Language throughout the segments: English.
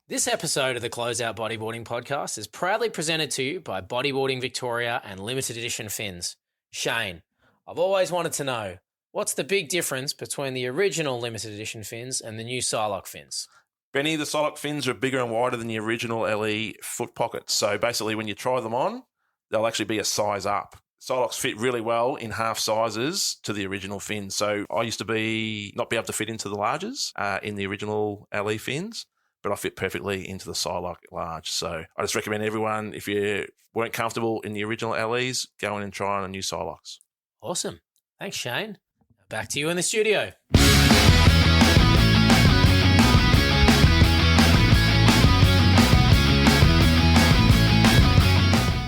This episode of the Closeout Bodyboarding podcast is proudly presented to you by Bodyboarding Victoria and limited edition fins. Shane, I've always wanted to know, what's the big difference between the original limited edition fins and the new Psylocke fins? Benny, the Psylocke fins are bigger and wider than the original LE foot pockets. So basically when you try them on, they'll actually be a size up. Psylocke's fit really well in half sizes to the original fins. So I used to not be able to fit into the larges in the original LE fins, but I fit perfectly into the Psylocke large. So I just recommend everyone, if you weren't comfortable in the original LEs, go in and try on a new Psylocke's. Awesome. Thanks, Shane. Back to you in the studio.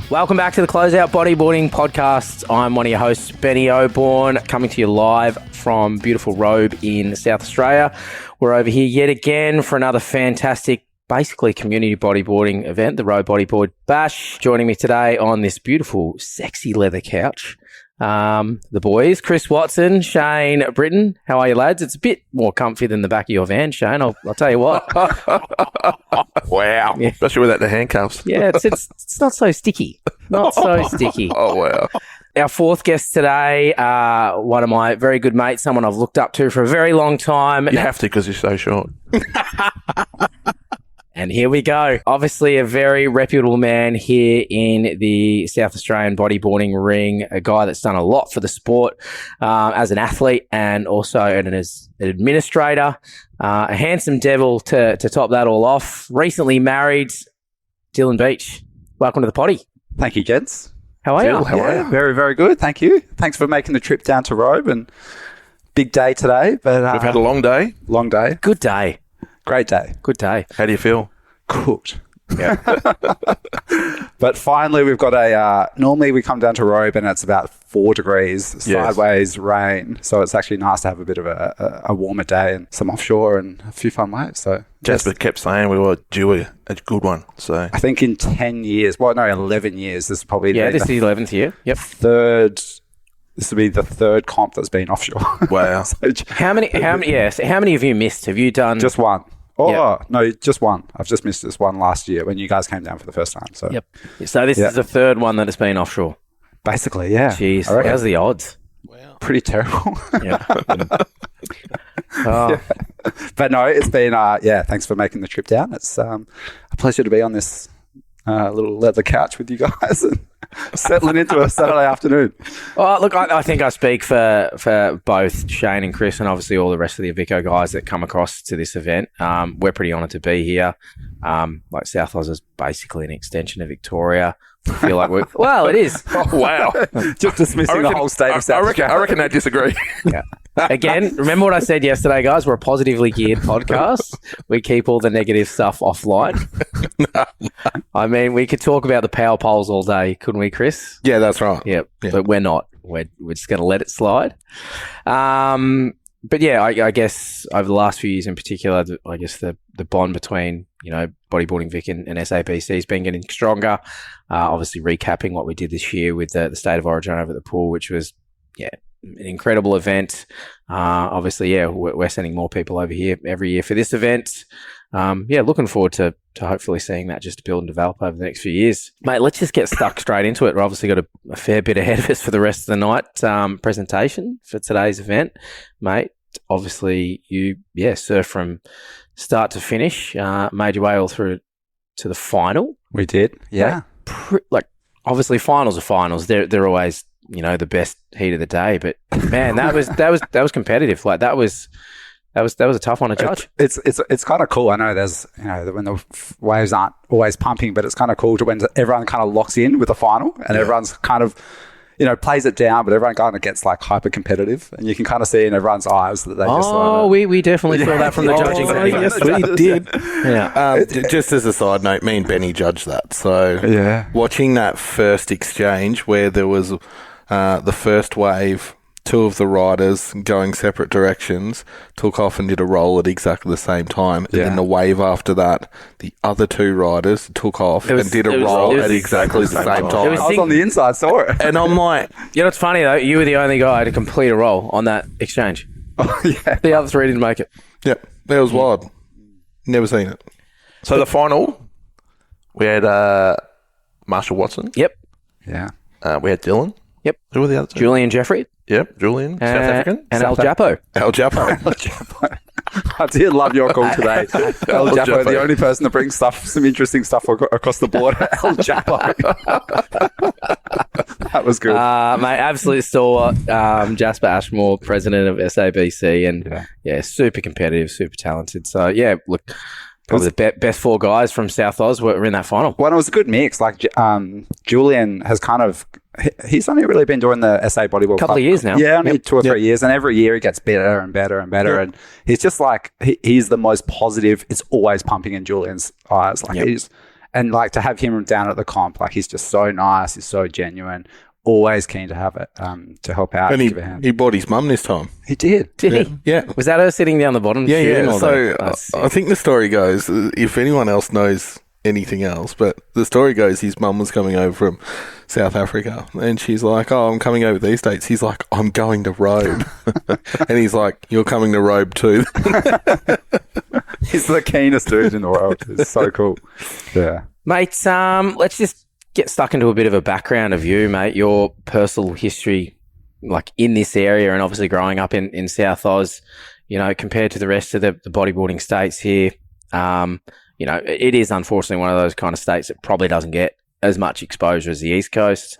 Welcome back to the Closeout Bodyboarding podcast. I'm one of your hosts, Benny O'Bourne, coming to you live from beautiful Robe in South Australia. We're over here yet again for another fantastic, basically community bodyboarding event, the Robe Bodyboard Bash. Joining me today on this beautiful, sexy leather couch, the boys, Chris Watson, Shane Britton. How are you, lads? It's a bit more comfy than the back of your van, Shane. I'll tell you what. Wow. Yeah. Especially without the handcuffs. Yeah, it's not so sticky. Not so sticky. Oh, wow. Our fourth guest today, one of my very good mates, someone I've looked up to for a very long time. You have to because you're so short. And here we go. Obviously a very reputable man here in the South Australian bodyboarding ring, a guy that's done a lot for the sport as an athlete and also as an administrator, a handsome devil to top that all off. Recently married, Dylan Beach. Welcome to the potty. Thank you, gents. How are you? How are you? Very, very good. Thank you. Thanks for making the trip down to Robe, and big day today. But We've had a long day. Long day. Good day. Great day. Good day. How do you feel? Good. Yeah. But finally, we've got normally we come down to Robe and it's about 4 degrees, sideways rain. So it's actually nice to have a bit of a warmer day and some offshore and a few fun waves. So Jasper kept saying we were due a good one. So I think in 10 years, 11 years, this is probably this is the 11th year. Yep. This will be the third comp that's been offshore. Wow. How many have you missed? Have you done? Just one. No, just one. I've just missed this one last year when you guys came down for the first time. So So this is the third one that has been offshore. Basically, yeah. Jeez, how's the odds? Wow. Pretty terrible. Yeah. Yeah. But no, it's been, thanks for making the trip down. It's a pleasure to be on this little leather couch with you guys and settling into a Saturday afternoon. Well, look, I think I speak for both Shane and Chris and obviously all the rest of the Avico guys that come across to this event. We're pretty honoured to be here. Like South Oz is basically an extension of Victoria. I feel like we're... Well, it is. Oh, wow. Just dismissing the whole state of South Australia. I reckon they disagree. Yeah. Again, remember what I said yesterday, guys? We're a positively geared podcast. We keep all the negative stuff offline. I mean, we could talk about the power poles all day, couldn't we, Chris? Yeah, that's right. Yeah. But we're not. We're just going to let it slide. But yeah, I guess over the last few years in particular, I guess the bond between, Bodyboarding Vic and SABC has been getting stronger. Obviously recapping what we did this year with the State of Origin over at the pool, which was, an incredible event. Obviously, we're sending more people over here every year for this event. Looking forward to hopefully seeing that just build and develop over the next few years. Mate, let's just get stuck straight into it. We've obviously got a fair bit ahead of us for the rest of the night presentation for today's event. Mate, obviously you, surfed from start to finish, made your way all through to the final. We did, yeah. Obviously finals are finals. They're always, the best heat of the day. But man, that was competitive. Like that was a tough one to judge. It's kind of cool. I know there's when the waves aren't always pumping, but it's kind of cool to when everyone kind of locks in with the final and everyone's kind of plays it down, but everyone kind of gets like hyper competitive, and you can kind of see in everyone's eyes that they just. We definitely saw that from the judging. Yes, we did. Yeah. Just as a side note, me and Benny judged that. So watching that first exchange where there was the first wave, 2 of the riders going separate directions took off and did a roll at exactly the same time. And then the wave after that, the other 2 riders took off and did a roll at exactly the same time. I was on the inside, saw it. And I'm like... It's funny though, you were the only guy to complete a roll on that exchange. Oh, yeah. The other 3 didn't make it. Yep, that was wild. Never seen it. So the final, we had Marshall Watson. Yep. Yeah. We had Dylan. Yep. Who were the other two? Julian Jeffrey. Yep, Julian. South African. And El Japo. El Japo. El Japo. I did love your call today. El Japo, the only person that brings some interesting stuff across the border. El Japo. That was good. Mate, absolute stalwart. Jasper Ashmore, president of SABC, and super competitive, super talented. So, yeah, look, probably the best four guys from South Oz were in that final. Well, it was a good mix. Like, Julian has kind of... He's only really been doing the SA Bodyboard couple of years now. Yeah, only 2 or 3 years. And every year he gets better and better and better. And he's just like, he's the most positive. It's always pumping in Julian's eyes. Like and like to have him down at the comp, like he's just so nice. He's so genuine. Always keen to have it, to help out. And give a hand. he bought his mum this time. He did. Did he? Yeah. Was that her sitting down the bottom? Yeah. So I think the story goes, if anyone else knows anything else, but the story goes his mum was coming over from South Africa and she's like, oh, I'm coming over these dates. He's like, I'm going to Robe. And he's like, you're coming to Robe too. He's the keenest dude in the world. It's so cool. Yeah. Mate, let's just get stuck into a bit of a background of you, mate, your personal history, like in this area and obviously growing up in South Oz, you know, compared to the rest of the bodyboarding states here. You know, it is unfortunately one of those kind of states that probably doesn't get as much exposure as the East Coast.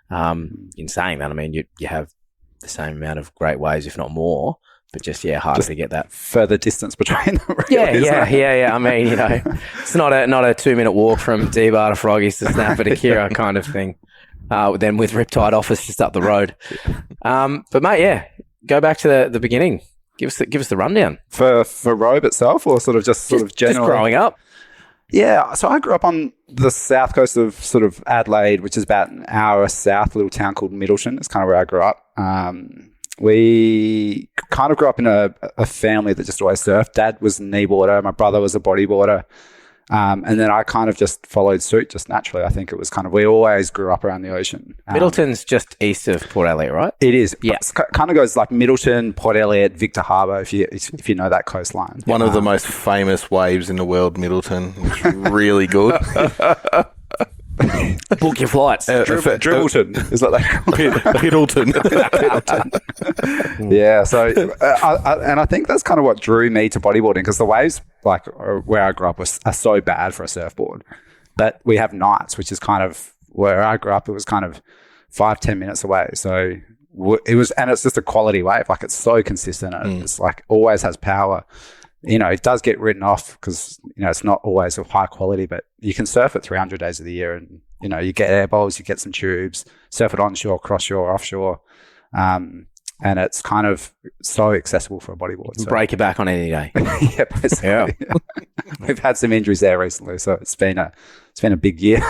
In saying that, I mean, you have the same amount of great waves, if not more, but harder to get that further distance between them. Really, yeah. I mean, you know, it's not a 2-minute walk from D-Bar to Froggies to Snapper to Kira kind of thing. Then with Riptide office just up the road. But mate, go back to the beginning. Give us the rundown for Robe itself, or sort of general just growing up. Yeah, so I grew up on the south coast of sort of Adelaide, which is about an hour south, a little town called Middleton. It's kind of where I grew up. We kind of grew up in a family that just always surfed. Dad was a kneeboarder. My brother was a bodyboarder. And then I kind of just followed suit just naturally. I think it was kind of, we always grew up around the ocean. Middleton's just east of Port Elliot, right? It is. Yeah. It kind of goes like Middleton, Port Elliot, Victor Harbour, if you know that coastline. One of the most famous waves in the world, Middleton. It's really good. Book your flights. Dribbleton. Is that Piddleton. Yeah. So, and I think that's kind of what drew me to bodyboarding, because the waves, like where I grew up, are so bad for a surfboard. But we have nights, which is kind of where I grew up. It was kind of 5-10 minutes away. So it was, and it's just a quality wave. Like it's so consistent. It's like always has power. You know, it does get written off because, you know, it's not always of high quality, but you can surf it 300 days of the year and, you know, you get air bowls, you get some tubes, surf it onshore, cross-shore, offshore. And it's kind of so accessible for a bodyboard. So. Break your back on any day. Yeah, basically. Yeah. We've had some injuries there recently, so it's been a big year.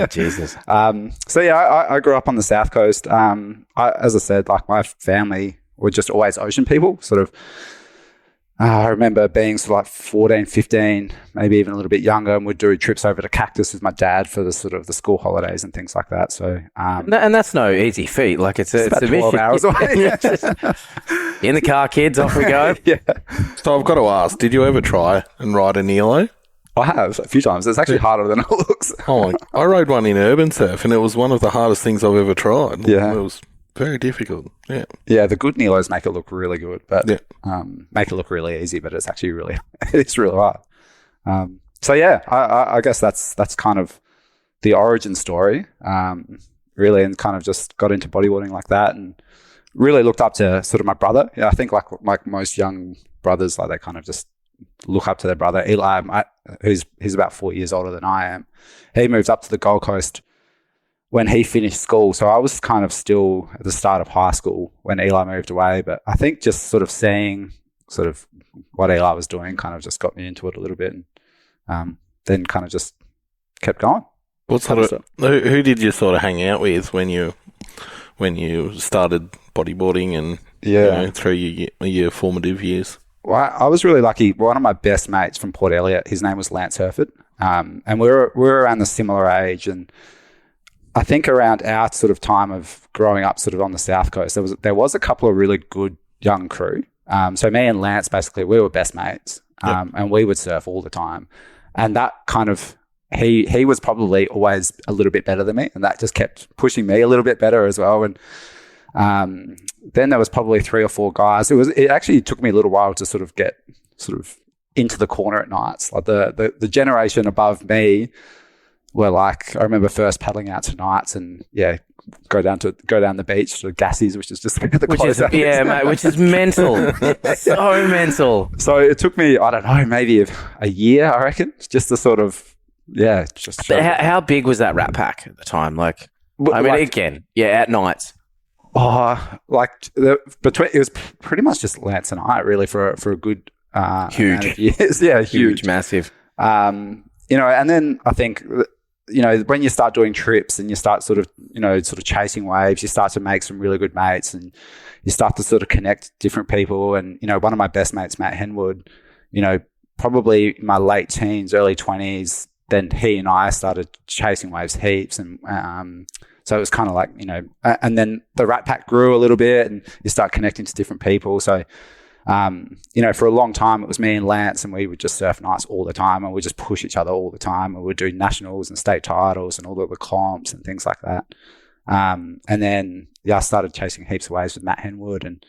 Jesus. I grew up on the south coast. As I said, like my family were just always ocean people, sort of. I remember being sort of like 14, 15, maybe even a little bit younger, and we'd do trips over to Cactus with my dad for the sort of the school holidays and things like that. So, and that's no easy feat. Like it's a 12 hours away. In the car, kids, off we go. Yeah. So I've got to ask, did you ever try and ride a Nilo? I have a few times. It's actually harder than it looks. I rode one in urban surf, and it was one of the hardest things I've ever tried. Yeah. It was very difficult. Yeah. Yeah, the good Nilos make it look really good, but make it look really easy, but it's actually it's really hard. I guess that's kind of the origin story, really, and kind of just got into bodyboarding like that and really looked up to sort of my brother. Yeah, I think like most young brothers, like they kind of just look up to their brother. Eli, he's about 4 years older than I am. He moved up to the Gold Coast when he finished school. So I was kind of still at the start of high school when Eli moved away. But I think just sort of seeing sort of what Eli was doing kind of just got me into it a little bit, and then kind of just kept going. What sort of who did you sort of hang out with when you started bodyboarding and through your formative years? Well, I was really lucky. One of my best mates from Port Elliot, his name was Lance Herford, and we were around the similar age. And I think around our sort of time of growing up sort of on the south coast, there was a couple of really good young crew. So me and Lance, basically, we were best mates, and we would surf all the time. And that kind of, he was probably always a little bit better than me, and that just kept pushing me a little bit better as well. And then there was probably 3 or 4 guys. It actually took me a little while to sort of get into the corner at nights. Like the generation above me were like, I remember first paddling out to nights and go down the beach to Gassies, which is just the Closeout. Yeah, mate, which is mental. So mental. So it took me, I don't know, maybe a year, I reckon, just to sort of, just. But how big was that rat pack at the time? Like, I mean, again, at nights. It was pretty much just Lance and I really for a good huge amount of years. Yeah, huge, massive. And then I think, when you start doing trips and you start sort of chasing waves, you start to make some really good mates and you start to sort of connect different people. And, one of my best mates, Matt Henwood, probably in my late teens, early 20s, then he and I started chasing waves heaps. And so it was kind of like, and then the rat pack grew a little bit and you start connecting to different people. So, for a long time, it was me and Lance, and we would just surf nights all the time, and we'd just push each other all the time, and we'd do nationals and state titles and all of the comps and things like that. And then, I started chasing heaps of waves with Matt Henwood, and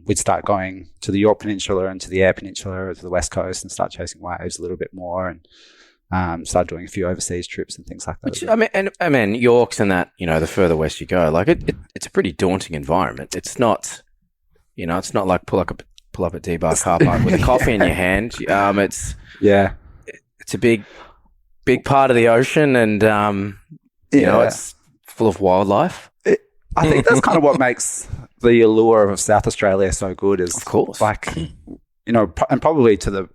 we'd start going to the York Peninsula and to the Eyre Peninsula or to the West Coast and start chasing waves a little bit more, and start doing a few overseas trips and things like that. Which, I mean, Yorks and that, the further west you go, like it's a pretty daunting environment. It's not... it's not like pull up at D-Bar car park with a coffee in your hand. It's a big part of the ocean, and it's full of wildlife. I think that's kind of what makes the allure of South Australia so good. Is of course, like and probably to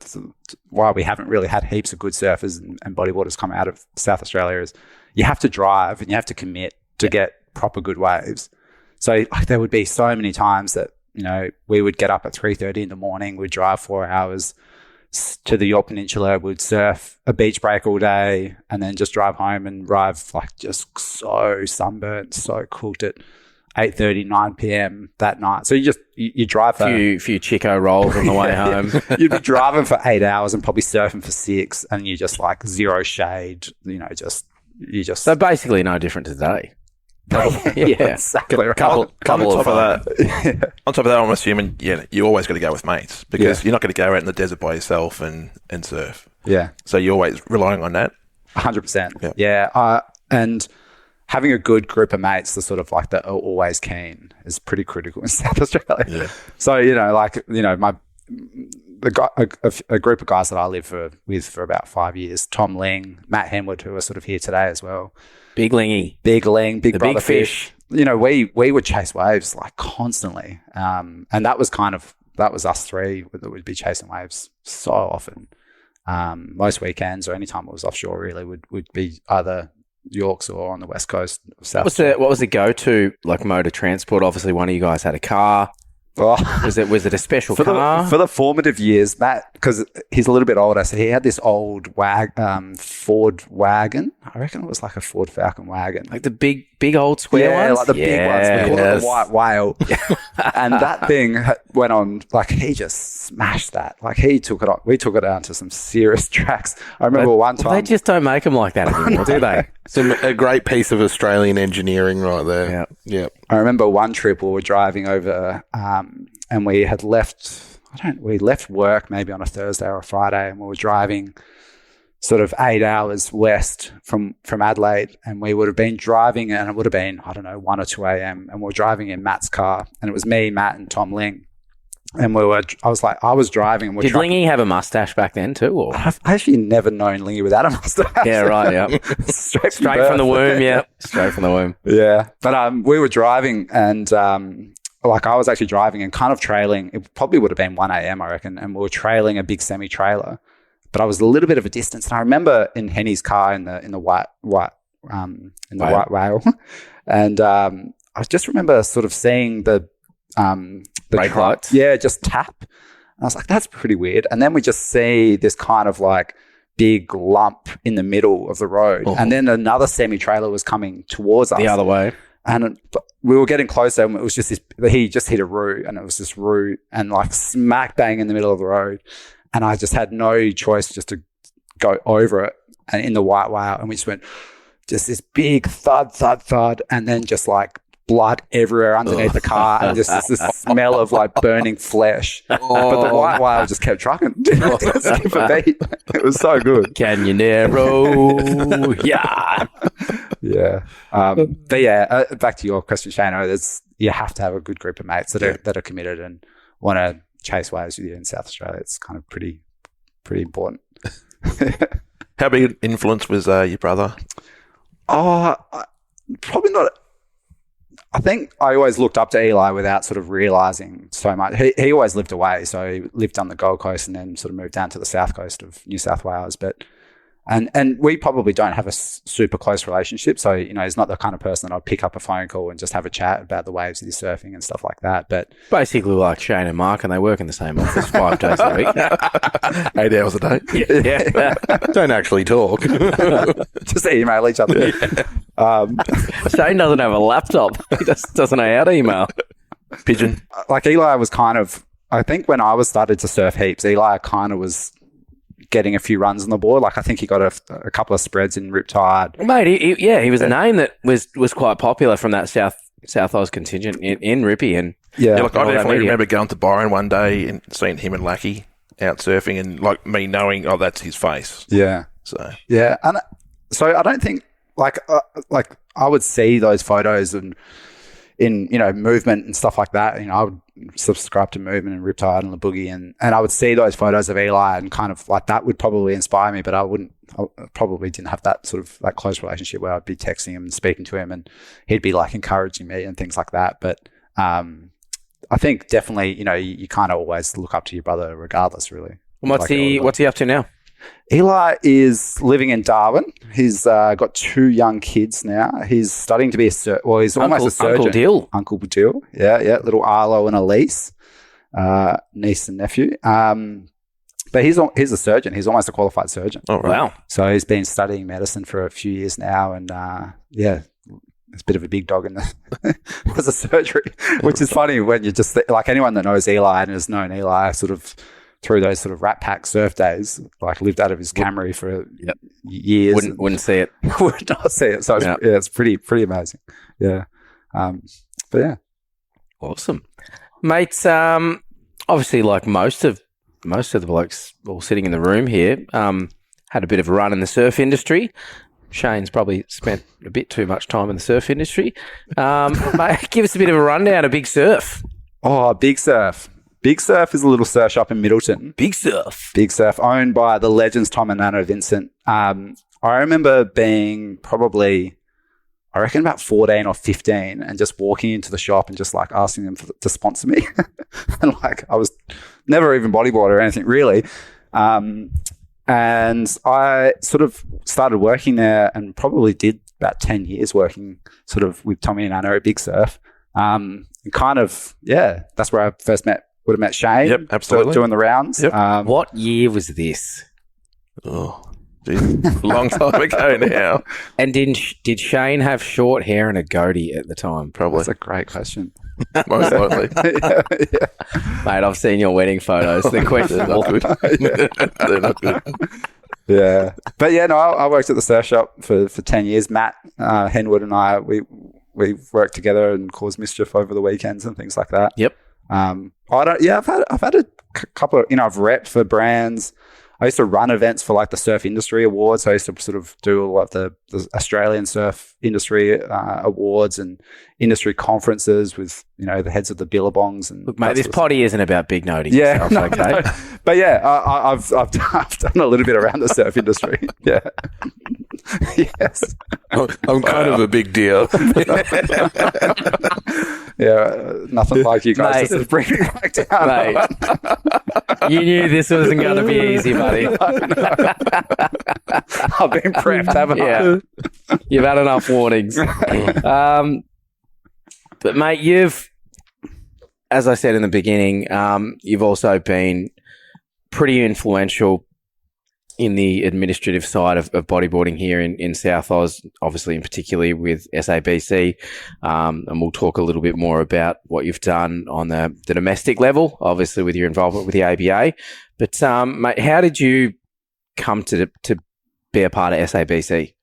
why we haven't really had heaps of good surfers and bodyboarders come out of South Australia is you have to drive and you have to commit to get proper good waves. So there would be so many times that. We would get up at 3:30 in the morning. We'd drive 4 hours to the York Peninsula. We'd surf a beach break all day and then just drive home and arrive just so sunburnt, so cooked at 8:30, 9 p.m. that night. So you drive for... few Chico rolls on the way home. You'd be driving for 8 hours and probably surfing for 6, and you just zero shade, So basically no different today. Exactly. On top of that, I'm assuming you always got to go with mates because you're not going to go out in the desert by yourself and surf. Yeah. So you're always relying on that. 100%. Yeah. And having a good group of mates that's sort of like that are always keen is pretty critical in South Australia. Yeah. So a group of guys that I lived with for about 5 years, Tom Ling, Matt Henwood, who are sort of here today as well. Big Lingy. Big Ling, big brother big fish. We would chase waves constantly. And that was us three that would be chasing waves so often. Most weekends or any time it was offshore really would be either Yorks or on the West Coast of South Australia. What was the go-to mode of transport? Obviously one of you guys had a car. Oh. Was it a special car? For the formative years, Matt, because he's a little bit older, so he had this old Ford wagon. I reckon it was like a Ford Falcon wagon. Like the big old square ones? Yeah, like the big ones. We call it the white whale. And that thing went on, he just smashed that. He took it on. We took it down to some serious tracks. I remember one time. They just don't make them like that anymore, do they? A great piece of Australian engineering right there. Yeah. I remember one trip we were driving over and we had left work maybe on a Thursday or a Friday, and we were driving sort of 8 hours west from Adelaide, and we would have been driving, and it would have been, 1 or 2 a.m. and we were driving in Matt's car, and it was me, Matt and Tom Ling. And I was driving. And Did Lingy have a mustache back then too? Or? I've actually never known Lingy without a mustache. Yeah, right, yeah. Straight from the womb, yeah. Straight from the womb. Yeah. But we were driving and I was actually driving and kind of trailing. It probably would have been 1 a.m., I reckon. And we were trailing a big semi-trailer. But I was a little bit of a distance. And I remember in Henny's car in the white white whale. And I just remember sort of seeing the brake lights. Yeah, just tap. And I was like, that's pretty weird. And then we just see this kind of big lump in the middle of the road. And then another semi-trailer was coming towards us. The other way. And we were getting closer, and it was just he just hit a root, and it was this root and smack bang in the middle of the road. And I just had no choice just to go over it and in the white whale, and we just went just this big thud, thud, thud, and then just like blood everywhere underneath the car and just this smell of like burning flesh. But the white whale just kept trucking. Didn't skip a beat. It was so good. Canyonero. Yeah. Yeah. But yeah, back to your question, Shane, you have to have a good group of mates that are committed and want to chase waves with you in South Australia. It's kind of pretty important. How big an influence was your brother? Probably not. I think I always looked up to Eli without sort of realising so much. He always lived away, so he lived on the Gold Coast and then sort of moved down to the south coast of New South Wales. But and we probably don't have a super close relationship, so he's not the kind of person that I'd pick up a phone call and just have a chat about the waves that he's surfing and stuff like that. But basically like Shane and Mark, and they work in the same office 5 days a week, 8 hours a day. Yeah. Don't actually talk. Just email each other. Shane doesn't have a laptop. He just doesn't know how to email. Pigeon. Like Eli was kind of, I think when I was started to surf heaps, Eli kind of was getting a few runs on the board. Like I think he got a couple of spreads in Riptide. Mate, he was a name that was quite popular from that South Oz contingent in Rippy. And I definitely remember going to Byron one day and seeing him and Lackey out surfing and like me knowing, that's his face. Yeah. So and so I don't think like I would see those photos and in movement and stuff like that. I would subscribe to Movement and Riptide and the Boogie, and I would see those photos of Eli and kind of like that would probably inspire me, but I probably didn't have that sort of like close relationship where I'd be texting him and speaking to him and he'd be like encouraging me and things like that. But I think definitely you kind of always look up to your brother regardless, really. What's he up to now? Eli is living in Darwin. He's got 2 young kids now. He's studying to be he's almost a surgeon. Uncle Dill. Yeah. Little Arlo and Elise, niece and nephew. But he's a surgeon. He's almost a qualified surgeon. Oh, wow. So he's been studying medicine for a few years now. And it's a bit of a big dog in the as a surgery, which is funny when you just like anyone that knows Eli and has known Eli sort of through those sort of Rat Pack surf days, like lived out of his Camry for years. Wouldn't see it. Would not see it. So it's pretty amazing. Yeah. But yeah. Awesome. Mates, obviously like most of the blokes all sitting in the room here, had a bit of a run in the surf industry. Shane's probably spent a bit too much time in the surf industry. Mate, give us a bit of a rundown of Big Surf. Oh, Big Surf. Big Surf is a little surf shop in Middleton. Big Surf, owned by the legends Tom and Nano Vincent. I remember being probably, I reckon about 14 or 15 and just walking into the shop and just like asking them to sponsor me. And like I was never even bodyboard or anything really. And I sort of started working there and probably did about 10 years working sort of with Tommy and Nano at Big Surf. And kind of, that's where I first would have met Shane. Yep, absolutely. Doing the rounds. Yep. What year was this? Oh, geez, a long time ago now. And did Shane have short hair and a goatee at the time? Probably. That's a great question. Most likely. Mate, I've seen your wedding photos. They're questionable. They're not good. Yeah. But yeah, no, I worked at the surf shop for 10 years. Matt Henwood and I, we worked together and caused mischief over the weekends and things like that. Yep. I've had a couple of, I've repped for brands. I used to run events for like the Surf Industry Awards. So I used to sort of do a lot of the Australian Surf Industry Awards and industry conferences with, the heads of the Billabongs. And look, mate, this potty isn't about big noting. Yeah. Yourself, okay? No. But yeah, I've done a little bit around the surf industry. Yeah. Yes. I'm kind of a big deal. Yeah, nothing like you guys just bring me back down. Mate, you knew this wasn't going to be easy, buddy. I've been prepped, haven't I? You've had enough warnings. But mate, you've, as I said in the beginning, you've also been pretty influential in the administrative side of bodyboarding here in South Oz, obviously in particularly with SABC. And we'll talk a little bit more about what you've done on the domestic level, obviously with your involvement with the ABA. But mate, how did you come to be a part of SABC?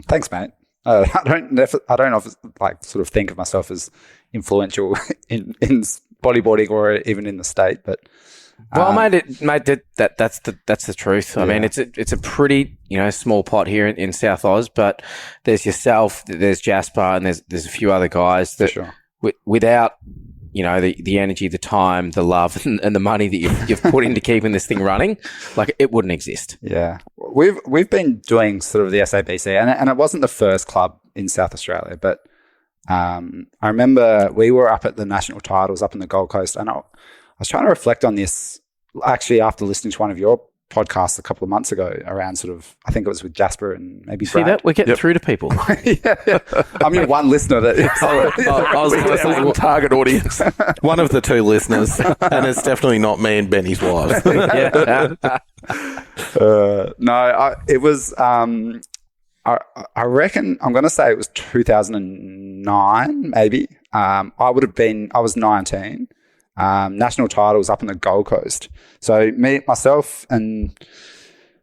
Thanks, mate. I don't like sort of think of myself as influential in bodyboarding or even in the state, but well, mate, that's the truth. I mean, it's a pretty small pot here in South Oz, but there's yourself, there's Jasper, and there's a few other guys that without the energy, the time, the love, and the money that you've put into keeping this thing running, like it wouldn't exist. Yeah, we've been doing sort of the SABC, and it wasn't the first club in South Australia, but I remember we were up at the national titles up in the Gold Coast, and I was trying to reflect on this actually after listening to one of your podcasts a couple of months ago around sort of, I think it was with Jasper and maybe See Brad. that? We're getting through to people. yeah. I'm your one listener that I was going to say target audience. One of the two listeners, and it's definitely not me and Benny's wives. It was, I reckon, I'm going to say it was 2009, maybe. I was 19. National titles up in the Gold Coast. So myself and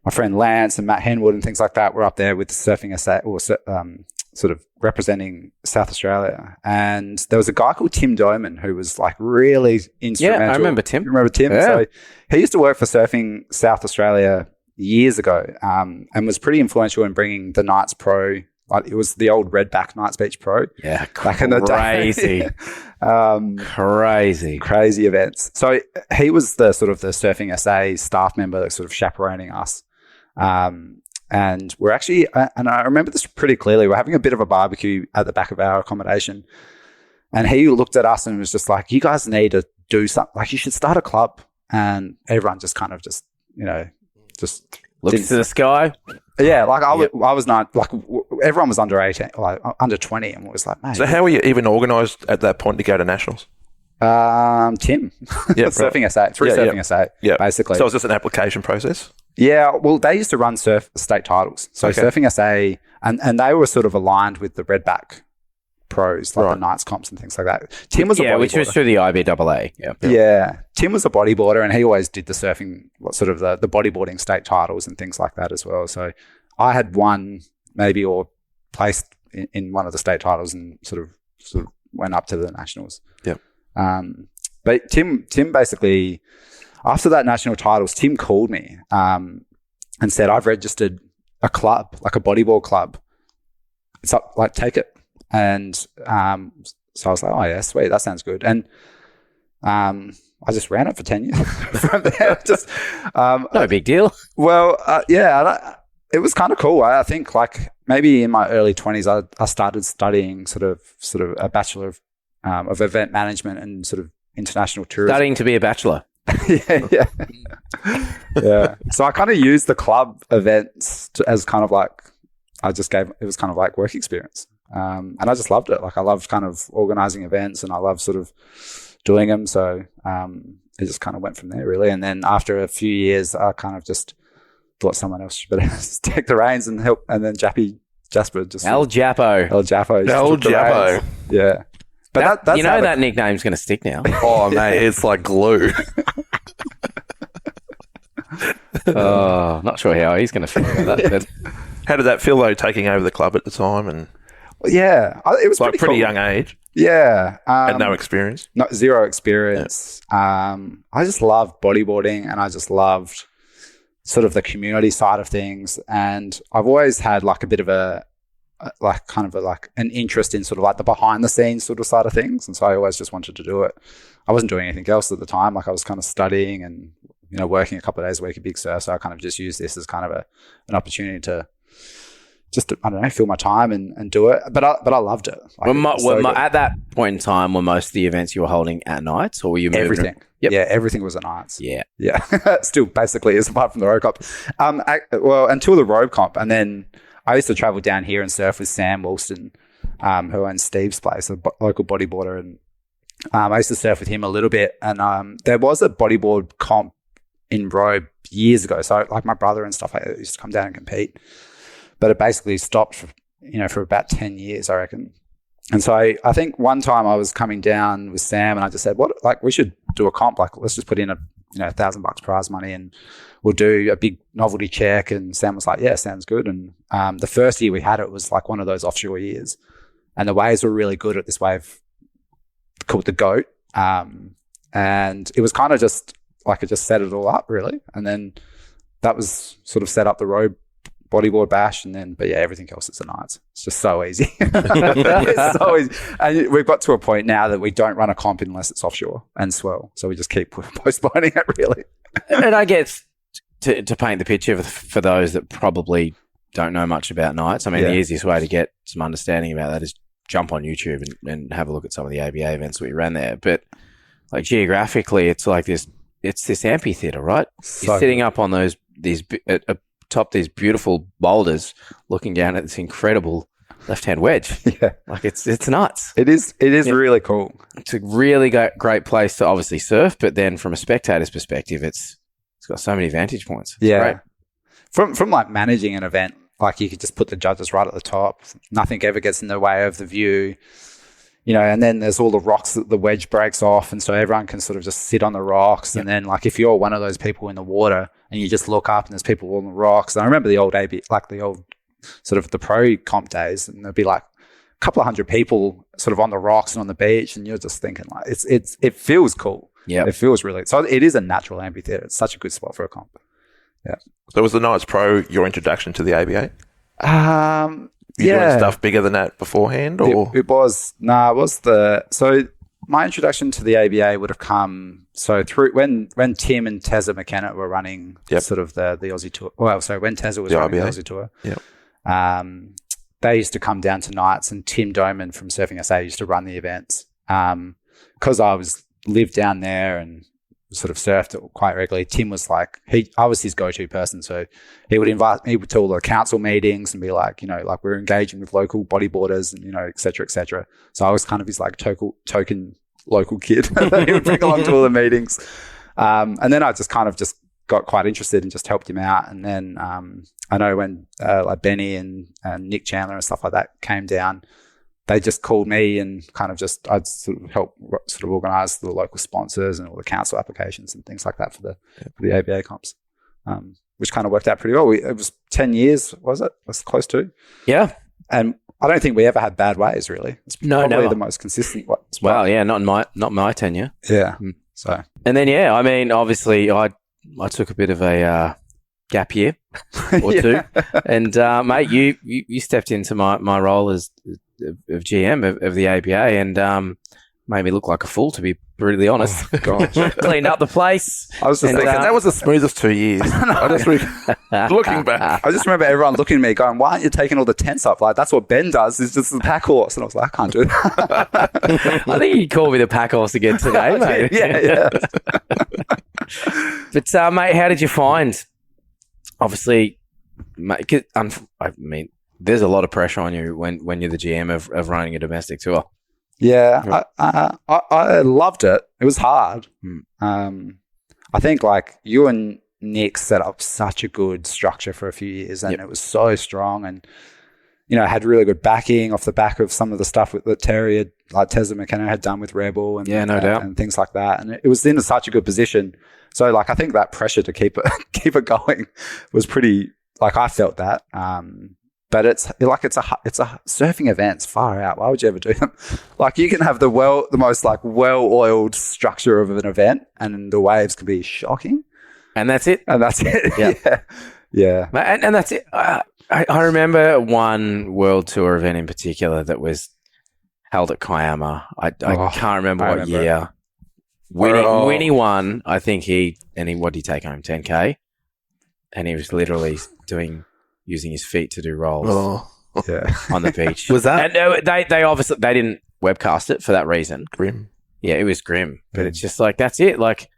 my friend Lance and Matt Henwood and things like that were up there with Surfing SA, or sort of representing South Australia. And there was a guy called Tim Doman who was like really instrumental. Yeah, I remember Tim. You remember Tim? Yeah. So he used to work for Surfing South Australia years ago, and was pretty influential in bringing the Knights Pro. Like it was the old Redback Knights Beach Pro. Yeah, back in the day. Crazy events. So he was the sort of the Surfing SA staff member that's sort of chaperoning us. And we're actually, and I remember this pretty clearly, we're having a bit of a barbecue at the back of our accommodation. And he looked at us and was just like, you guys need to do something. Like you should start a club. And everyone just kind of just looked to the sky. Yeah, like I was not, like everyone was under 18, like under 20, and it was like, mate. So how were you even organised at that point to go to nationals? Tim, Surfing SA, through Surfing SA, basically. So was this an application process? Yeah, well, they used to run state titles. So Surfing SA, and they were sort of aligned with the Redback pros, like the Knights comps and things like that. Tim was a bodyboarder. Which was through the IBAA. Yeah. Tim was a bodyboarder, and he always did the surfing, sort of the bodyboarding state titles and things like that as well. So I had won maybe or placed in one of the state titles and sort of went up to the nationals. Yep. But Tim basically, after that national titles, Tim called me and said, I've registered a club, like a bodyboard club. It's up, like, take it. And so I was like, oh yeah, sweet, that sounds good. And I just ran it for 10 years from there. No big deal. Well, it was kind of cool. I think like maybe in my early 20s, I started studying sort of a bachelor of event management and sort of international tourism. Studying to be a bachelor. Yeah. So I kind of used the club events as kind of like, it was kind of like work experience. And I just loved it. Like I loved kind of organizing events, and I loved sort of doing them. So it just kind of went from there really. And then after a few years, I kind of just thought someone else should better take the reins and help. And then Jasper just El Japo. Yeah. But that's that nickname's going to stick now. Oh mate, it's like glue. Oh, not sure how he's going to feel about that. But how did that feel though, taking over the club at the time? And yeah, it was like pretty cool. young age. Yeah, had no experience. Zero experience. Yeah. I just loved bodyboarding, and I just loved sort of the community side of things. And I've always had like a bit of an interest in sort of like the behind the scenes sort of side of things. And so I always just wanted to do it. I wasn't doing anything else at the time. Like I was kind of studying and working a couple of days a week at Big Sur. So I kind of just used this as kind of an opportunity to just, I don't know, fill my time and do it. But I loved it. Like, at that point in time, were most of the events you were holding at nights, or were you moving everything? Yep. Yeah, everything was at nights. Yeah. Still basically is, apart from the road comp. Until the road comp, and then I used to travel down here and surf with Sam Woolston, who owns Steve's Place, a local bodyboarder, and I used to surf with him a little bit. And there was a bodyboard comp in Robe years ago. So like my brother and stuff, I used to come down and compete. But it basically stopped for about 10 years, I reckon. And so I think one time I was coming down with Sam, and I just said, we should do a comp. Like, let's just put in $1,000 prize money, and we'll do a big novelty check. And Sam was like, yeah, sounds good. And the first year we had it was like one of those offshore years, and the waves were really good at this wave called the Goat. And it was kind of just like, it just set it all up really. And then that was sort of set up the road bodyboard bash, and then, but yeah, everything else is the nights. It's just so easy. It's so easy. And we've got to a point now that we don't run a comp unless it's offshore and swell. So we just keep postponing it really. And I guess to paint the picture for those that probably don't know much about nights, I mean, the easiest way to get some understanding about that is jump on YouTube and have a look at some of the ABA events that we ran there. But like geographically, it's like this amphitheater, right? So you're sitting up on atop these beautiful boulders, looking down at this incredible left-hand wedge. Yeah, like it's nuts. It is really cool. It's a really great place to obviously surf, but then from a spectator's perspective, it's got so many vantage points. It's great. From like managing an event, like you could just put the judges right at the top. Nothing ever gets in the way of the view. And then there's all the rocks that the wedge breaks off, and so everyone can sort of just sit on the rocks. Yep. And then, like, if you're one of those people in the water and you just look up and there's people on the rocks, and I remember the old sort of the pro comp days, and there'd be like a couple of hundred people sort of on the rocks and on the beach, and you're just thinking like, it feels cool. Yeah, it feels really. So it is a natural amphitheater. It's such a good spot for a comp. Yeah. So was the Nights Pro your introduction to the ABA? You doing stuff bigger than that beforehand, or it was so my introduction to the ABA would have come through when Tim and Tezza McKenna were running sort of the Aussie tour. Well, so when Tezza was running the Aussie tour, they used to come down to Nights, and Tim Doman from Surfing SA used to run the events. Because I lived down there and sort of surfed it quite regularly. Tim was like, I was his go-to person. So he would invite me to all the council meetings and be like, like we're engaging with local bodyboarders and, et cetera, et cetera. So I was kind of his like token local kid that he would bring along to all the meetings. And then I just got quite interested and just helped him out. And then I know when like Benny and Nick Chandler and stuff like that came down, they just called me and I'd sort of help sort of organise the local sponsors and all the council applications and things like that for the ABA comps, which kind of worked out pretty well. It was 10 years, was it? It was close to. Yeah. And I don't think we ever had bad waves, really. It's probably the most consistent one. Well, yeah, not my tenure. Yeah. So. And then, I mean, obviously I took a bit of a gap year or two. And, mate, you stepped into my role as of GM of the ABA and made me look like a fool, to be brutally honest. Oh, gosh. Cleaned up the place. I was just thinking, that was the smoothest 2 years. Looking back. I just remember everyone looking at me going, why aren't you taking all the tents up? Like, that's what Ben does. It's just the pack horse. And I was like, I can't do that. I think you called me the pack horse again today, mate. Yeah. But, mate, how did you find, obviously, mate, I mean, there's a lot of pressure on you when you're the GM of running a domestic tour. Yeah, I loved it. It was hard. I think like you and Nick set up such a good structure for a few years, and it was so strong, and had really good backing off the back of some of the stuff that Terry like Tezza McKenna had done with Rebel, and no doubt, and things like that. And it was in such a good position. So like I think that pressure to keep it going was pretty. Like I felt that. But it's a surfing event. It's far out. Why would you ever do them? Like you can have the most like well-oiled structure of an event, and the waves can be shocking. And that's it. Yeah. And that's it. I remember one world tour event in particular that was held at Kiama. I can't remember what year. Winnie won. I think what did he take home? 10K, and he was literally using his feet to do rolls on the beach. Was that? And they obviously they didn't webcast it for that reason. Grim. Yeah, it was grim. But it's just like, that's it. Like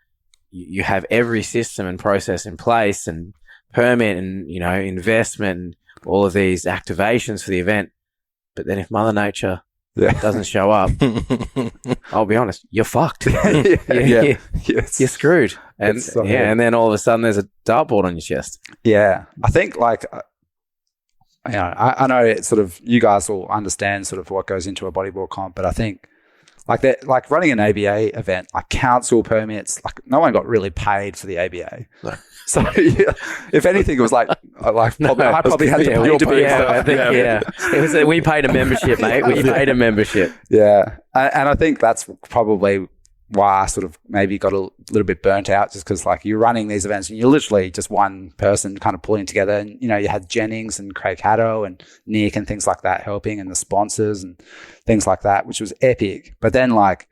you have every system and process in place and permit and, investment and all of these activations for the event. But then if Mother Nature doesn't show up, I'll be honest, you're fucked. You're screwed. And and then all of a sudden there's a dartboard on your chest. Yeah. I think like... I know it's sort of, you guys will understand sort of what goes into a bodyboard comp, but I think Like that, like running an ABA event, like council permits, like no one got really paid for the ABA. No. So if anything, it was like I probably had to pay to be. I think it was. We paid a membership, mate. We paid a membership. Yeah, and I think that's probably why I sort of maybe got a little bit burnt out, just because like you're running these events and you're literally just one person kind of pulling together, and you had Jennings and Craig Haddo and Nick and things like that helping, and the sponsors and things like that, which was epic. But then like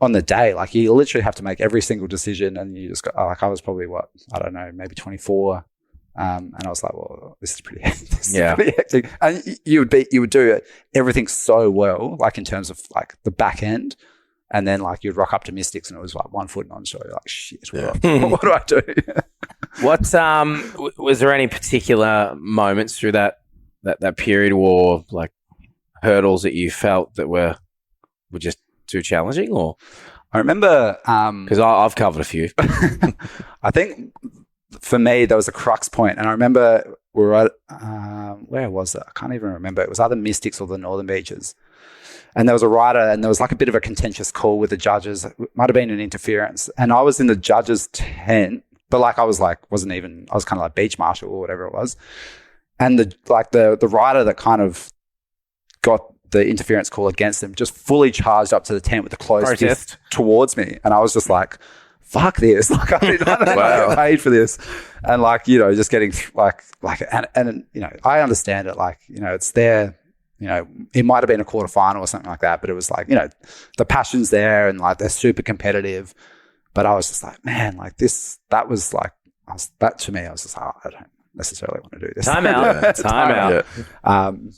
on the day, like you literally have to make every single decision, and you just got like, I was probably maybe 24. And I was like, well, this is pretty hectic. And you would do everything so well, like in terms of like the back end. And then like you'd rock up to Mystics and it was like 1 foot on shore. You're like, shit, what do I do? Was there any particular moments through that period, or like hurdles that you felt that were just too challenging? Or I remember because I've covered a few. I think for me there was a crux point, and I remember we were at where was it? I can't even remember. It was either Mystics or the Northern Beaches. And there was a rider, and there was like a bit of a contentious call with the judges. It might have been an interference. And I was in the judges' tent, but like I was kind of like beach marshal or whatever it was. And the rider that kind of got the interference call against him just fully charged up to the tent with a closed fist towards me. And I was just like, fuck this. Like I didn't get paid for this. And like, just getting and I understand it. Like, it's there. It might have been a quarterfinal or something like that, but it was like, the passion's there and like they're super competitive. But I was just like, man, like that was like, that to me, I was just like, I don't necessarily want to do this. Time out.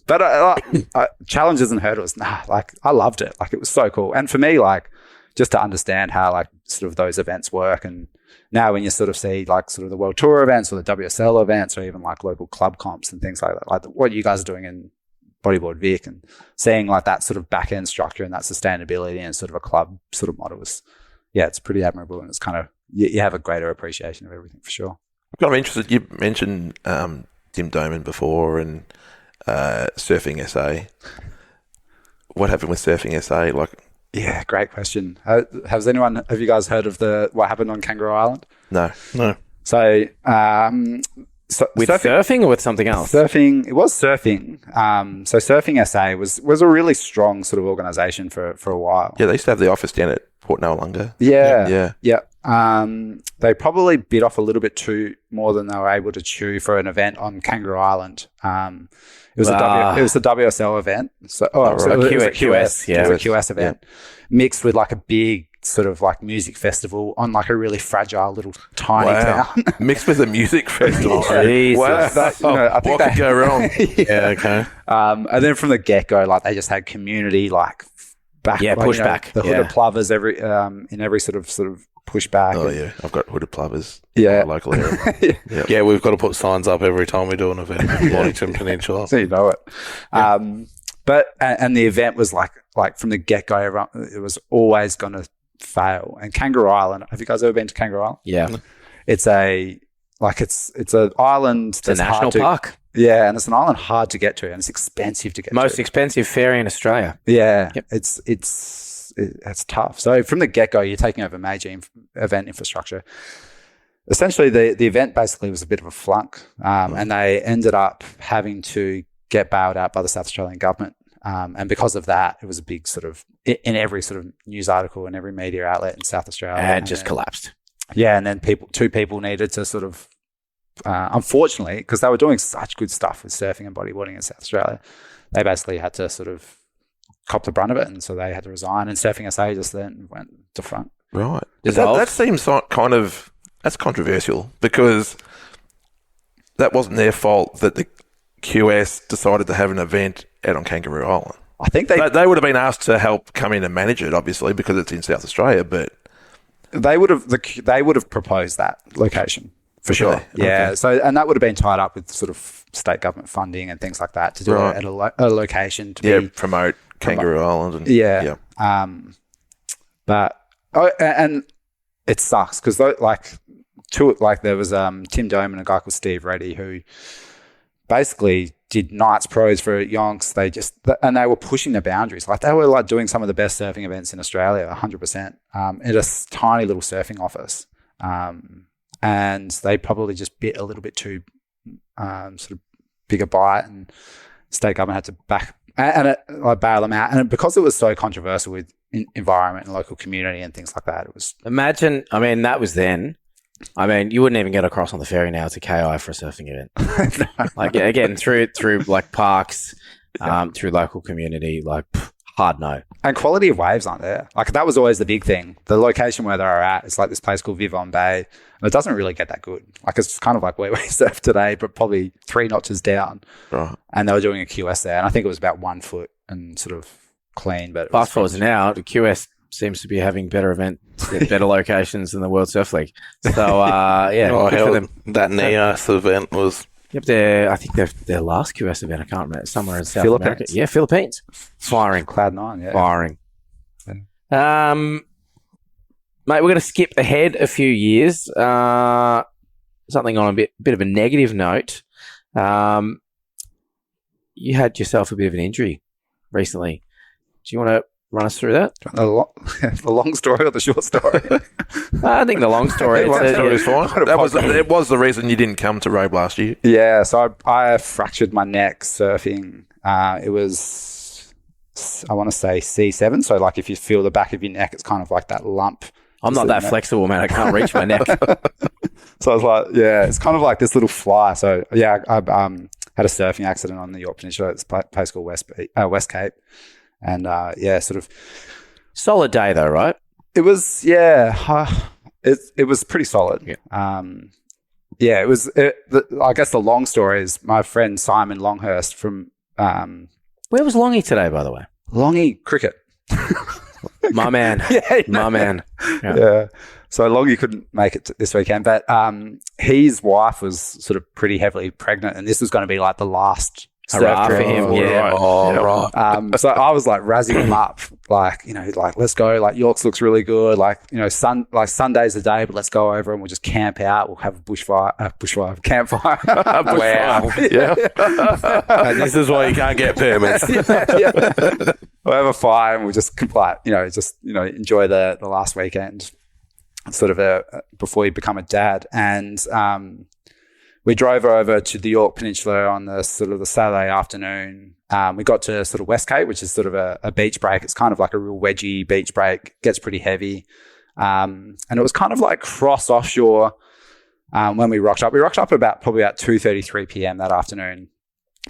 But challenges and hurdles, like I loved it. Like it was so cool. And for me, like just to understand how like sort of those events work. And now when you sort of see like sort of the World Tour events or the WSL events or even like local club comps and things like that, like what you guys are doing in Bodyboard Vic, and seeing like that sort of back end structure and that sustainability and sort of a club sort of model was, it's pretty admirable, and it's kind of you have a greater appreciation of everything for sure. I'm kind of interested. You mentioned Tim Doman before and Surfing SA. What happened with Surfing SA? Like, yeah, great question. Have you guys heard of what happened on Kangaroo Island? No. So. With surfing or with something else? Surfing. It was surfing. So Surfing SA was a really strong sort of organisation for a while. Yeah, they used to have the office down at Port Noarlunga. Yeah. They probably bit off a little bit more than they were able to chew for an event on Kangaroo Island. It was the WSL event. So, it was a QS. Yeah, it was a QS event mixed with like a big sort of like music festival on like a really fragile little tiny town. Mixed with a music festival. Jesus. Wow. I think what could go wrong? Yeah, okay. And then from the get-go, like they just had community like back. Yeah, pushback. The hooded plovers in every sort of pushback. Oh, yeah. I've got hooded plovers in my local area. Yeah, we've got to put signs up every time we do an event in Mornington Peninsula. So you know it. But the event was like from the get-go, it was always going to fail. And Kangaroo Island, have you guys ever been to Kangaroo Island? Yeah. It's an island. It's a national park. Yeah, and it's an island hard to get to, and it's expensive to get to. Most expensive ferry in Australia. Yeah. Yep. It's tough. So from the get-go, you're taking over major event infrastructure. Essentially, the event basically was a bit of a flunk, and they ended up having to get bailed out by the South Australian government. And because of that, it was a big sort of in every sort of news article and every media outlet in South Australia. And it just collapsed. Yeah, and then two people needed to sort of, unfortunately, because they were doing such good stuff with surfing and bodyboarding in South Australia, they basically had to sort of cop the brunt of it, and so they had to resign. And Surfing SA just then went to front. Right. That seems kind of that's controversial, because that wasn't their fault that the QS decided to have an event out on Kangaroo Island. I think they would have been asked to help come in and manage it, obviously, because it's in South Australia. But they would have proposed that location for sure. Yeah. Okay. So and that would have been tied up with sort of state government funding and things like that to do it at a location to promote Kangaroo Island. And, but and it sucks because there was Tim Dome and a guy called Steve Reddy who basically did Knights Pros for Yonks. And they were pushing the boundaries. Like they were like doing some of the best surfing events in Australia, 100%, in a tiny little surfing office. And they probably just bit a little bit too sort of bigger bite, and state government had to bail them out. And because it was so controversial with environment and local community and things like that, it was. Imagine, I mean, that was then. I mean, you wouldn't even get across on the ferry now to KI for a surfing event. No. Like, again, through like parks, through local community, like hard no. And quality of waves aren't there. Like that was always the big thing. The location where they were at, it's like this place called Vivon Bay, and it doesn't really get that good. Like it's kind of like where we surf today, but probably 3 notches down. Right. And they were doing a QS there, and I think it was about 1 foot and sort of clean. But fast forward now, the QS seems to be having better events at better locations than the World Surf League. So yeah, good for them. That NEAS event was. Yep, I think their last QS event, I can't remember, somewhere in South Philippines. America. Yeah, Philippines. Firing. Cloud9, yeah. Firing. Yeah. Mate, we're going to skip ahead a few years. Something on a bit of a negative note. You had yourself a bit of an injury recently. Do you want to run us through that? The long story or the short story? I think the long story. Long story is fine. It was the reason you didn't come to Robe last year. Yeah, so I fractured my neck surfing. It was, I want to say C7. So like if you feel the back of your neck, it's kind of like that lump. I'm not that flexible, man. I can't reach my neck. So I was like, yeah, it's kind of like this little fly. So yeah, I had a surfing accident on the York Peninsula. It's a place called West Cape. And yeah, sort of solid day though, right? It was, yeah. It was pretty solid. Yeah. Yeah, it was. I guess the long story is my friend Simon Longhurst from. Where was Longy today, by the way? Longy cricket. My man. Yeah, my man. Yeah. So Longy couldn't make it this weekend, but his wife was sort of pretty heavily pregnant, and this was going to be like the last hurrah for him. Yeah. Right. So I was like razzing him up, like, you know, like, let's go. Like Yorks looks really good. Like, you know, Sunday's the day, but let's go over and we'll just camp out. We'll have a campfire. Wow. Yeah. And this is why you can't get permits. Yeah. We'll have a fire and we'll just enjoy the last weekend, sort of before you become a dad. And we drove over to the York Peninsula on the sort of the Saturday afternoon. We got to sort of West Cape, which is sort of a beach break. It's kind of like a real wedgy beach break. Gets pretty heavy. And it was kind of like cross offshore when we rocked up. We rocked up probably about 2:33 p.m. that afternoon.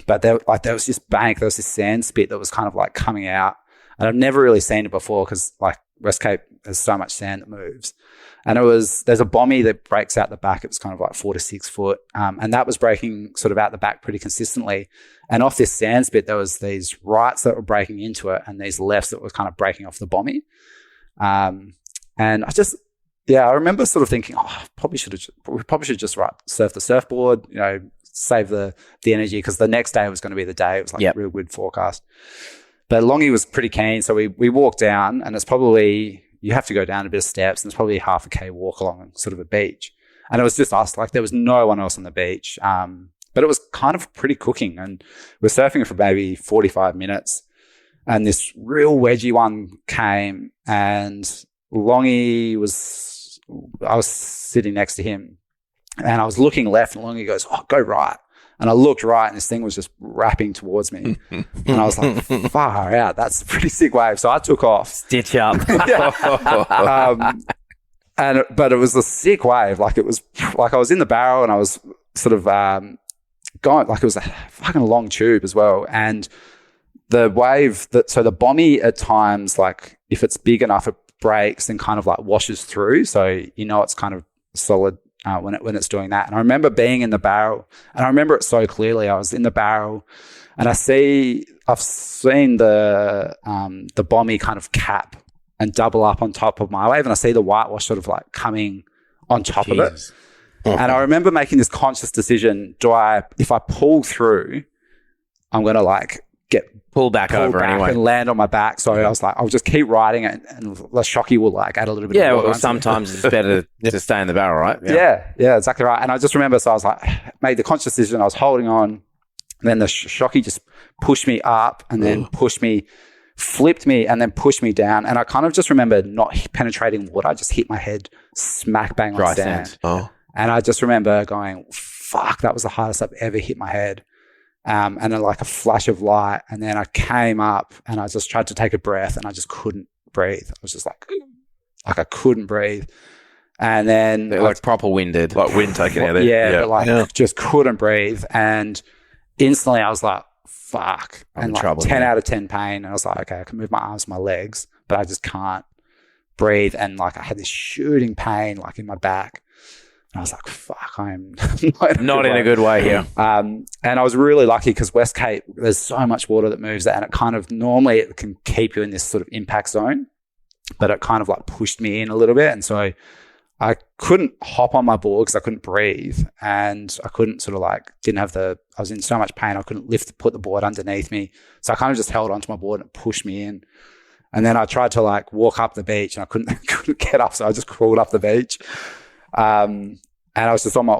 But there was this bank, there was this sand spit that was kind of like coming out. And I've never really seen it before because like West Cape, there's so much sand that moves. And there's a bommy that breaks out the back. It was kind of like 4 to 6 foot. And that was breaking sort of out the back pretty consistently. And off this sand spit, there was these rights that were breaking into it and these lefts that were kind of breaking off the bommy. And I remember sort of thinking, we probably should just surf the surfboard, you know, save the energy, because the next day was going to be the day. It was like a real good forecast. But Longy was pretty keen. So we walked down, and it's probably, you have to go down a bit of steps, and it's probably half a K walk along sort of a beach. And it was just us, like there was no one else on the beach. But it was kind of pretty cooking, and we're surfing for maybe 45 minutes. And this real wedgy one came, and Longy I was sitting next to him, and I was looking left, and Longy goes, "Oh, go right." And I looked right, and this thing was just wrapping towards me. And I was like, far out. That's a pretty sick wave. So I took off. Stitch up. But it was a sick wave. Like it was like I was in the barrel, and I was sort of going, like it was a fucking long tube as well. And the wave, so the bommy at times, like if it's big enough, it breaks and kind of like washes through. So you know it's kind of solid when it's doing that. And I remember being in the barrel, and I remember it so clearly. I was in the barrel, and I've seen the bommy kind of cap and double up on top of my wave, and I see the whitewash sort of like coming on top of it. And I remember making this conscious decision: if I pull through, I'm going to like pull back over anyway and land on my back. So I was like, I'll just keep riding it, and the shocky will like add a little bit. Yeah, well, sometimes it's better to stay in the barrel, right? Yeah, exactly right. And I just remember, so I was like, made the conscious decision. I was holding on, Then the shocky just pushed me up and then flipped me and then pushed me down. And I kind of just remember not penetrating water. I just hit my head smack bang on sand. Oh. And I just remember going, fuck, that was the hardest I've ever hit my head. And then like a flash of light. And then I came up and I just tried to take a breath and I just couldn't breathe. I was just like I couldn't breathe. And then like proper winded. Like wind taken out there. Yeah, but just couldn't breathe. And instantly I was like, fuck. And like 10 out of 10 pain. And I was like, okay, I can move my arms, my legs, but I just can't breathe. And like I had this shooting pain like in my back. And I was like, fuck, I'm not in a good way here. And I was really lucky because West Cape, there's so much water that moves there, and it kind of normally it can keep you in this sort of impact zone, but it kind of like pushed me in a little bit. And so I couldn't hop on my board because I couldn't breathe, and I couldn't sort of like I was in so much pain I couldn't put the board underneath me. So I kind of just held onto my board and it pushed me in. And then I tried to like walk up the beach and I couldn't get up, so I just crawled up the beach. And I was just on my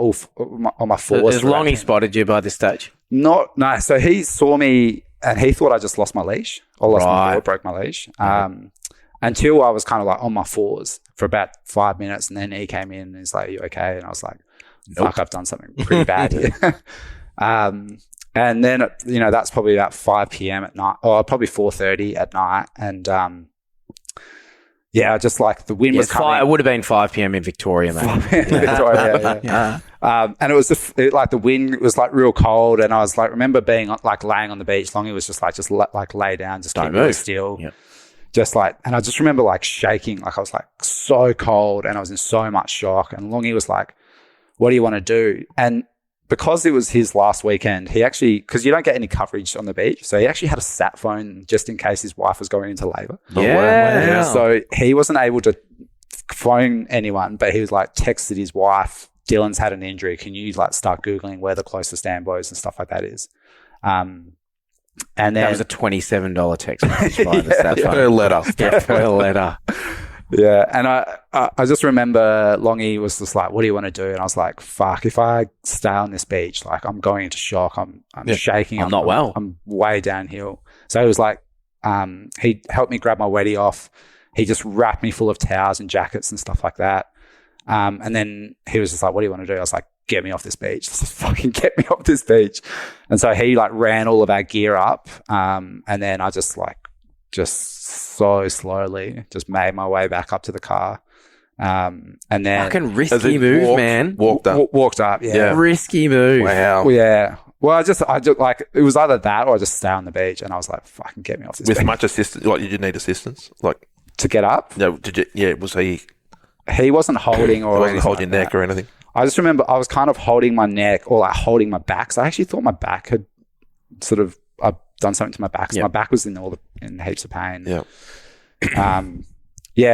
fours. Has Longy spotted you by this stage? No. So he saw me and he thought I just lost my leash. I lost my board, broke my leash. Until I was kind of like on my fours for about 5 minutes, and then he came in and he's like, "Are you okay?" And I was like, "Fuck, I've done something pretty bad here." And then that's probably about 5 p.m. at night, or probably 4:30 at night, and just like the wind was coming. It would have been 5 p.m. in Victoria, mate. Victoria, and it was like the wind was like real cold, and I was like, remember being like laying on the beach. Longy was just like lay down, just don't move, still. Yep. Just like, and I just remember like shaking, like I was like so cold and I was in so much shock. And Longy was like, "What do you want to do?" And because it was his last weekend, he actually, because you don't get any coverage on the beach, so he actually had a sat phone just in case his wife was going into labor. Yeah. So he wasn't able to phone anyone, but he was like texted his wife, "Dylan's had an injury. Can you like start Googling where the closest Ambo's and stuff like that is?" And then that was a $27 text message by the sat phone. Per letter. Yeah, per letter. Yeah, and I just remember Longy was just like, "What do you want to do?" And I was like, "Fuck, if I stay on this beach, like I'm going into shock. I'm shaking. I'm not well. I'm way downhill." So it was like, he helped me grab my wedgie off. He just wrapped me full of towels and jackets and stuff like that. And then he was just like, "What do you want to do?" I was like, "Get me off this beach. Just fucking get me off this beach." And so he like ran all of our gear up. And then I just so slowly just made my way back up to the car. And then fucking risky move, man. Walked up. Yeah. Risky move. Wow. Yeah. Well, I just like, it was either that or I just stay on the beach, and I was like, fucking get me off this beach. With much assistance, like you did need assistance, like to get up. No, did you? Yeah, was he? He wasn't holding or wasn't hold your neck or anything. I just remember I was kind of holding my neck or like holding my back. So I actually thought my back had sort of, I'd done something to my back. So my back was in heaps of pain. Yeah.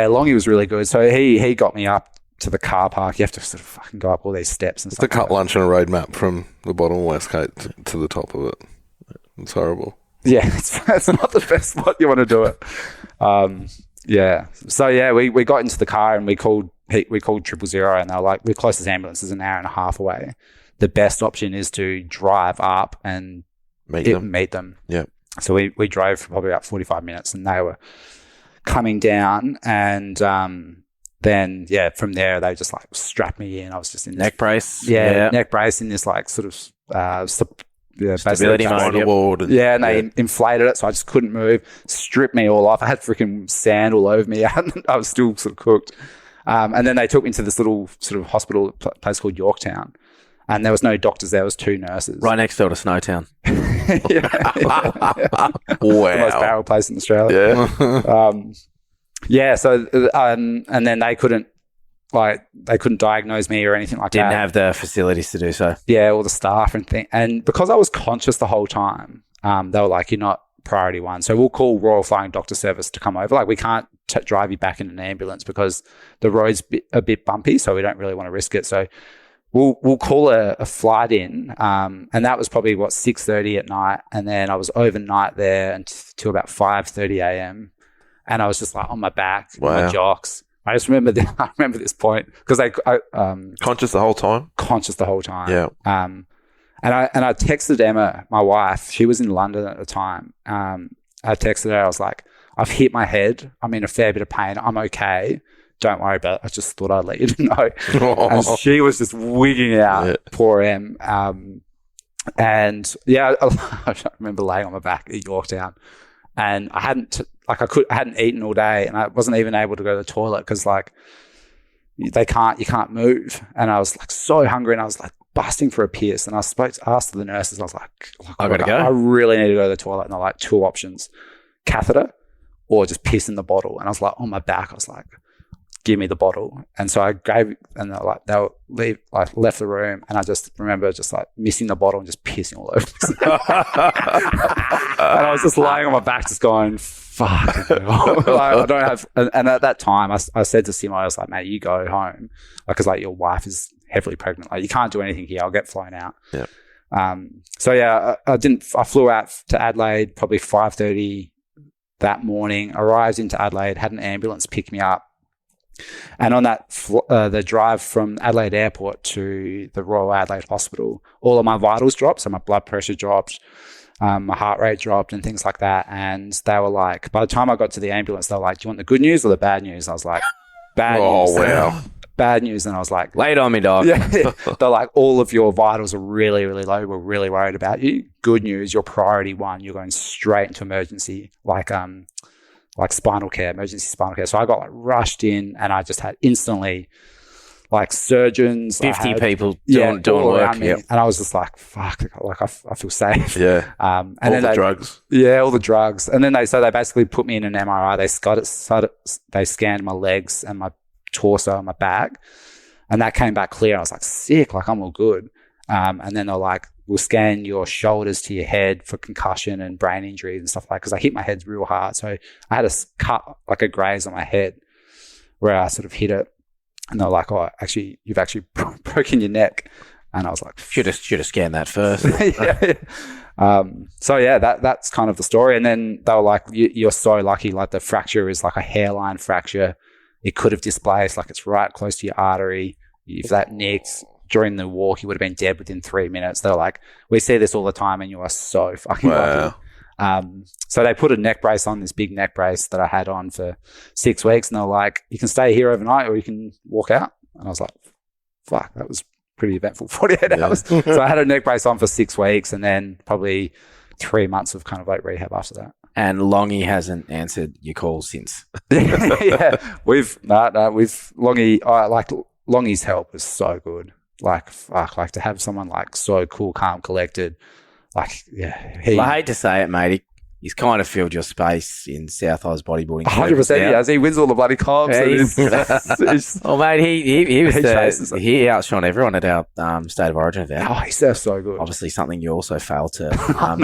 Longy was really good. So he got me up to the car park. You have to sort of fucking go up all these steps and stuff. It's a cut lunch and a road map from the bottom of West Cape to the top of it. It's horrible. Yeah, it's not the best spot you want to do it. So we got into the car and we called 000, and they were like, "We're closest ambulance is an hour and a half away. The best option is to drive up and meet them." Yeah. So we drove for probably about 45 minutes, and they were coming down, and then from there they just like strapped me in. I was just in neck brace. Neck brace in this like sort of stability mode. And they inflated it, so I just couldn't move. Stripped me all off. I had freaking sand all over me. I was still sort of cooked. And then they took me to this little sort of hospital place called Yorktown, and there was no doctors there. There was 2 nurses right next door to Snowtown. Wow, the most barrel place in Australia. So and then they couldn't diagnose me or anything like that. Didn't have the facilities to do so. Yeah, all the staff and thing. And because I was conscious the whole time, they were like, "You're not priority 1, so we'll call Royal Flying Doctor Service to come over. Like, we can't drive you back in an ambulance because the road's a bit bumpy, so we don't really want to risk it. So we'll call a flight in, and that was probably 6:30 at night, and then I was overnight there until about 5:30 a.m. and I was just like on my back, my jocks. I just remember I remember this point because I conscious the whole time. Conscious the whole time. Yeah. And I texted Emma, my wife. She was in London at the time. I texted her. I was like, I've hit my head. I'm in a fair bit of pain. I'm okay. Don't worry about it. I just thought I'd let you know. And she was just wigging out, poor Em. And yeah, I remember laying on my back at Yorktown, and I hadn't eaten all day, and I wasn't even able to go to the toilet because like you can't move. And I was like so hungry, and I was like busting for a piss. And I asked the nurses, I was like, I gotta go. I really need to go to the toilet. And they're like, 2 options: catheter or just piss in the bottle. And I was like on my back, I was like, give me the bottle. And so I gave, and they'll leave, like left the room. And I just remember just like missing the bottle and just pissing all over. And I was just lying on my back, just going, fuck. Like, I don't have, and at that time I said to Simo, I was like, mate, you go home. Like, cause like your wife is heavily pregnant. Like you can't do anything here. I'll get flown out. Yeah. So yeah, I flew out to Adelaide probably 5:30 that morning, arrived into Adelaide, had an ambulance pick me up. And on that, the drive from Adelaide Airport to the Royal Adelaide Hospital, all of my vitals dropped. So my blood pressure dropped, my heart rate dropped and things like that. And they were like, by the time I got to the ambulance, they were like, do you want the good news or the bad news? I was like, bad news. Oh, wow. Bad news. And I was like, lay it on me, dog. Yeah. They're like, all of your vitals are really, really low. We're really worried about you. Good news, you're priority 1. You're going straight into emergency, like spinal care, emergency spinal care. So I got like rushed in, and I just had instantly like surgeons, 50 people doing work. Yep. And I was just like, fuck, like I feel safe. Yeah. And all then the drugs. Yeah, all the drugs. And then they basically put me in an MRI. They scanned my legs and my torso and my back, and that came back clear. I was like, sick, like I'm all good. And then they're like, we'll scan your shoulders to your head for concussion and brain injuries and stuff like that, because I hit my head real hard. So I had a cut, like a graze on my head where I sort of hit it. And they're like, oh, actually, you've actually broken your neck. And I was like, should have scanned that first. Yeah. So yeah, that's kind of the story. And then they were like, you're so lucky. Like the fracture is like a hairline fracture. It could have displaced, like it's right close to your artery. If that nicked during the walk, you would have been dead within 3 minutes. They're like, we see this all the time, and you are so fucking lucky. So they put a neck brace on, this big neck brace that I had on for 6 weeks, and they're like, you can stay here overnight or you can walk out. And I was like, fuck, that was pretty eventful 48 hours. So I had a neck brace on for 6 weeks, and then probably 3 months of kind of like rehab after that. And Longy hasn't answered your calls since. Yeah, Longy's help was so good. Like, fuck, like to have someone like so cool, calm, collected. Like, yeah. I hate to say it, mate. He's kind of filled your space in South Oz bodyboarding. 100%, he has. He wins all the bloody comps. Yeah, oh, mate, he outshone everyone at our State of Origin event. Oh, he surfs so good. Obviously, something you also failed to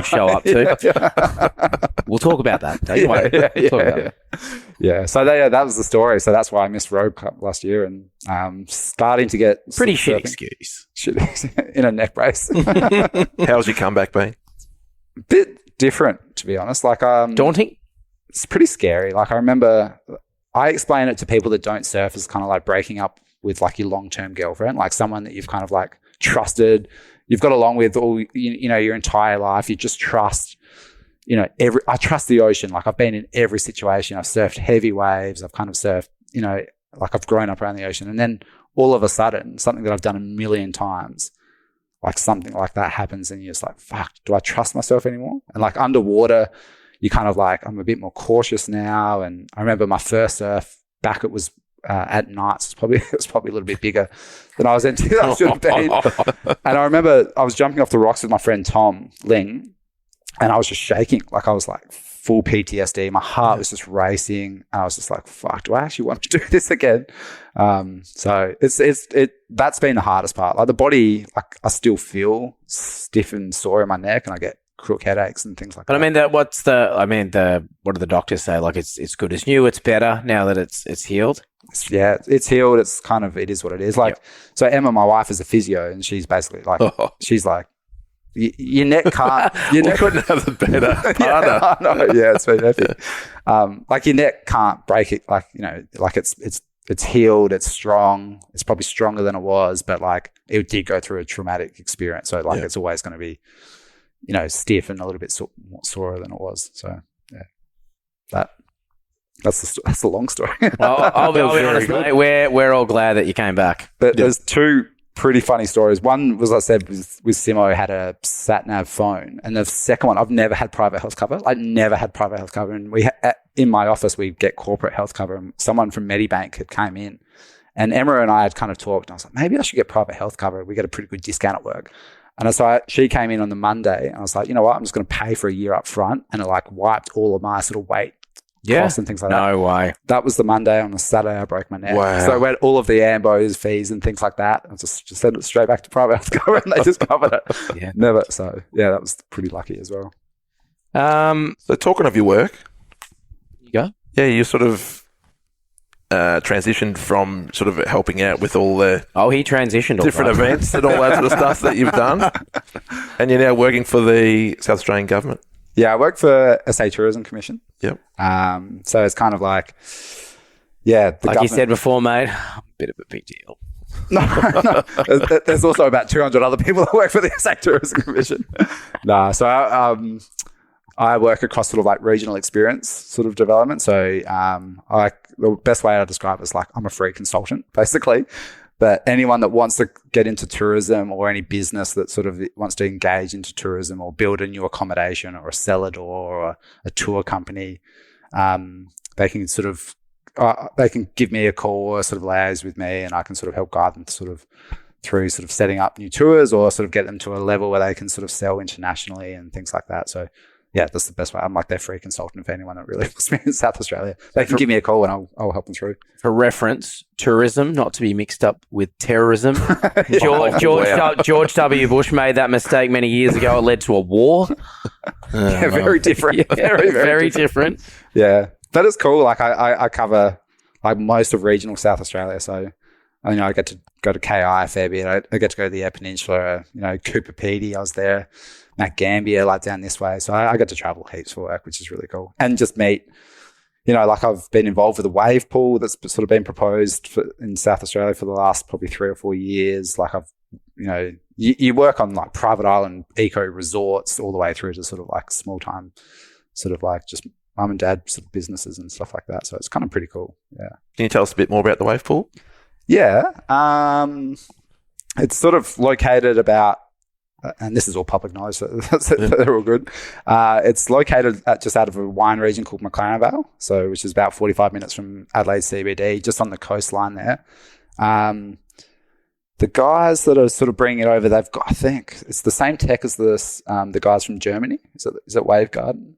show up to. We'll talk about that. Don't you worry. Yeah. So that was the story. So that's why I missed Road Cup last year, and starting to get pretty shit excuse. In a neck brace. How's your comeback been? Bit different, to be honest. Like daunting. It's pretty scary. Like I remember, I explain it to people that don't surf as kind of like breaking up with like your long-term girlfriend, like someone that you've kind of like trusted, you've got along with all your entire life. You just trust. I trust the ocean. Like I've been in every situation. I've surfed heavy waves. I've kind of surfed, like I've grown up around the ocean. And then all of a sudden, something that I've done a million times, like something like that happens, and you're just like, fuck, do I trust myself anymore? And like underwater, you kind of like, I'm a bit more cautious now. And I remember my first surf back, it was at night. So it was probably a little bit bigger than I was into. I should have been. And I remember I was jumping off the rocks with my friend Tom Ling, and I was just shaking. Like I was like full PTSD. My heart was just racing. And I was just like, fuck, do I actually want to do this again? So that's been the hardest part. Like the body, like I still feel stiff and sore in my neck, and I get crook headaches and things like that. But I mean, what do the doctors say? Like it's good as new. It's better now that it's healed. It's healed. It's kind of, it is what it is. Like, so Emma, my wife, is a physio, and she's basically like, she's like, your neck can't. You couldn't have a better partner. Yeah, it's very epic. Like your neck can't break it. Like like it's it's healed, it's strong, it's probably stronger than it was, but like it did go through a traumatic experience. So like it's always going to be, stiff and a little bit sorer than it was. So yeah, that's the long story. Well, I'll be honest, mate. We're all glad that you came back. But there's two pretty funny stories. One was, I said, with Simo, had a sat-nav phone. And the second one, I've never had private health cover. I never had private health cover. And in my office, we get corporate health cover. And someone from Medibank had came in. And Emma and I had kind of talked. And I was like, maybe I should get private health cover. We get a pretty good discount at work. And so she came in on the Monday. And I was like, you know what? I'm just going to pay for a year up front. And it like wiped all of my sort of weight costs and things like that. No way. That was the Monday. On the Saturday, I broke my neck. Wow. So I went all of the ambos, fees and things like that. I just sent it straight back to private health cover and they just covered it. Yeah. Never. So yeah, that was pretty lucky as well. So talking of your work, You go. yeah, you sort of transitioned from sort of helping out with all the Oh, he transitioned. different events and all that sort of stuff that you've done, and you're now working for the South Australian government. Yeah, I work for SA Tourism Commission. Yep. So it's kind of like, yeah, the Like you said before, mate, a bit of a big deal. No. There's also about 200 other people that work for the SA Tourism Commission. So I work across sort of like regional experience sort of development. So the best way I describe it is like I'm a free consultant, basically. But anyone that wants to get into tourism or any business that sort of wants to engage into tourism or build a new accommodation or a cellar door or a tour company, they can sort of they can give me a call or sort of liaise with me, and I can sort of help guide them sort of through sort of setting up new tours or sort of get them to a level where they can sort of sell internationally and things like that. So yeah, that's the best way. I'm like their free consultant for anyone that really wants me in South Australia. They can give me a call and I'll help them through. For reference, tourism, not to be mixed up with terrorism. George W. Bush made that mistake many years ago. It led to a war. Yeah, very different. Yeah, very different. Yeah, that is cool. Like I cover like most of regional South Australia. So, I get to go to KI a fair bit. I get to go to the Eyre Peninsula, Cooper Pedy. I was there. Matt Gambier, like down this way. So I get to travel heaps for work, which is really cool. And just meet, like I've been involved with a wave pool that's sort of been proposed in South Australia for the last probably 3 or 4 years. Like you work on like private island eco resorts all the way through to sort of like small time, sort of like just mum and dad sort of businesses and stuff like that. So it's kind of pretty cool. Yeah. Can you tell us a bit more about the wave pool? Yeah. It's sort of located about, and this is all public knowledge, so they're all good. It's located just out of a wine region called McLaren Vale, which is about 45 minutes from Adelaide CBD, just on the coastline there. The guys that are sort of bringing it over, they've got, I think, it's the same tech as the guys from Germany. Is it Wavegarden?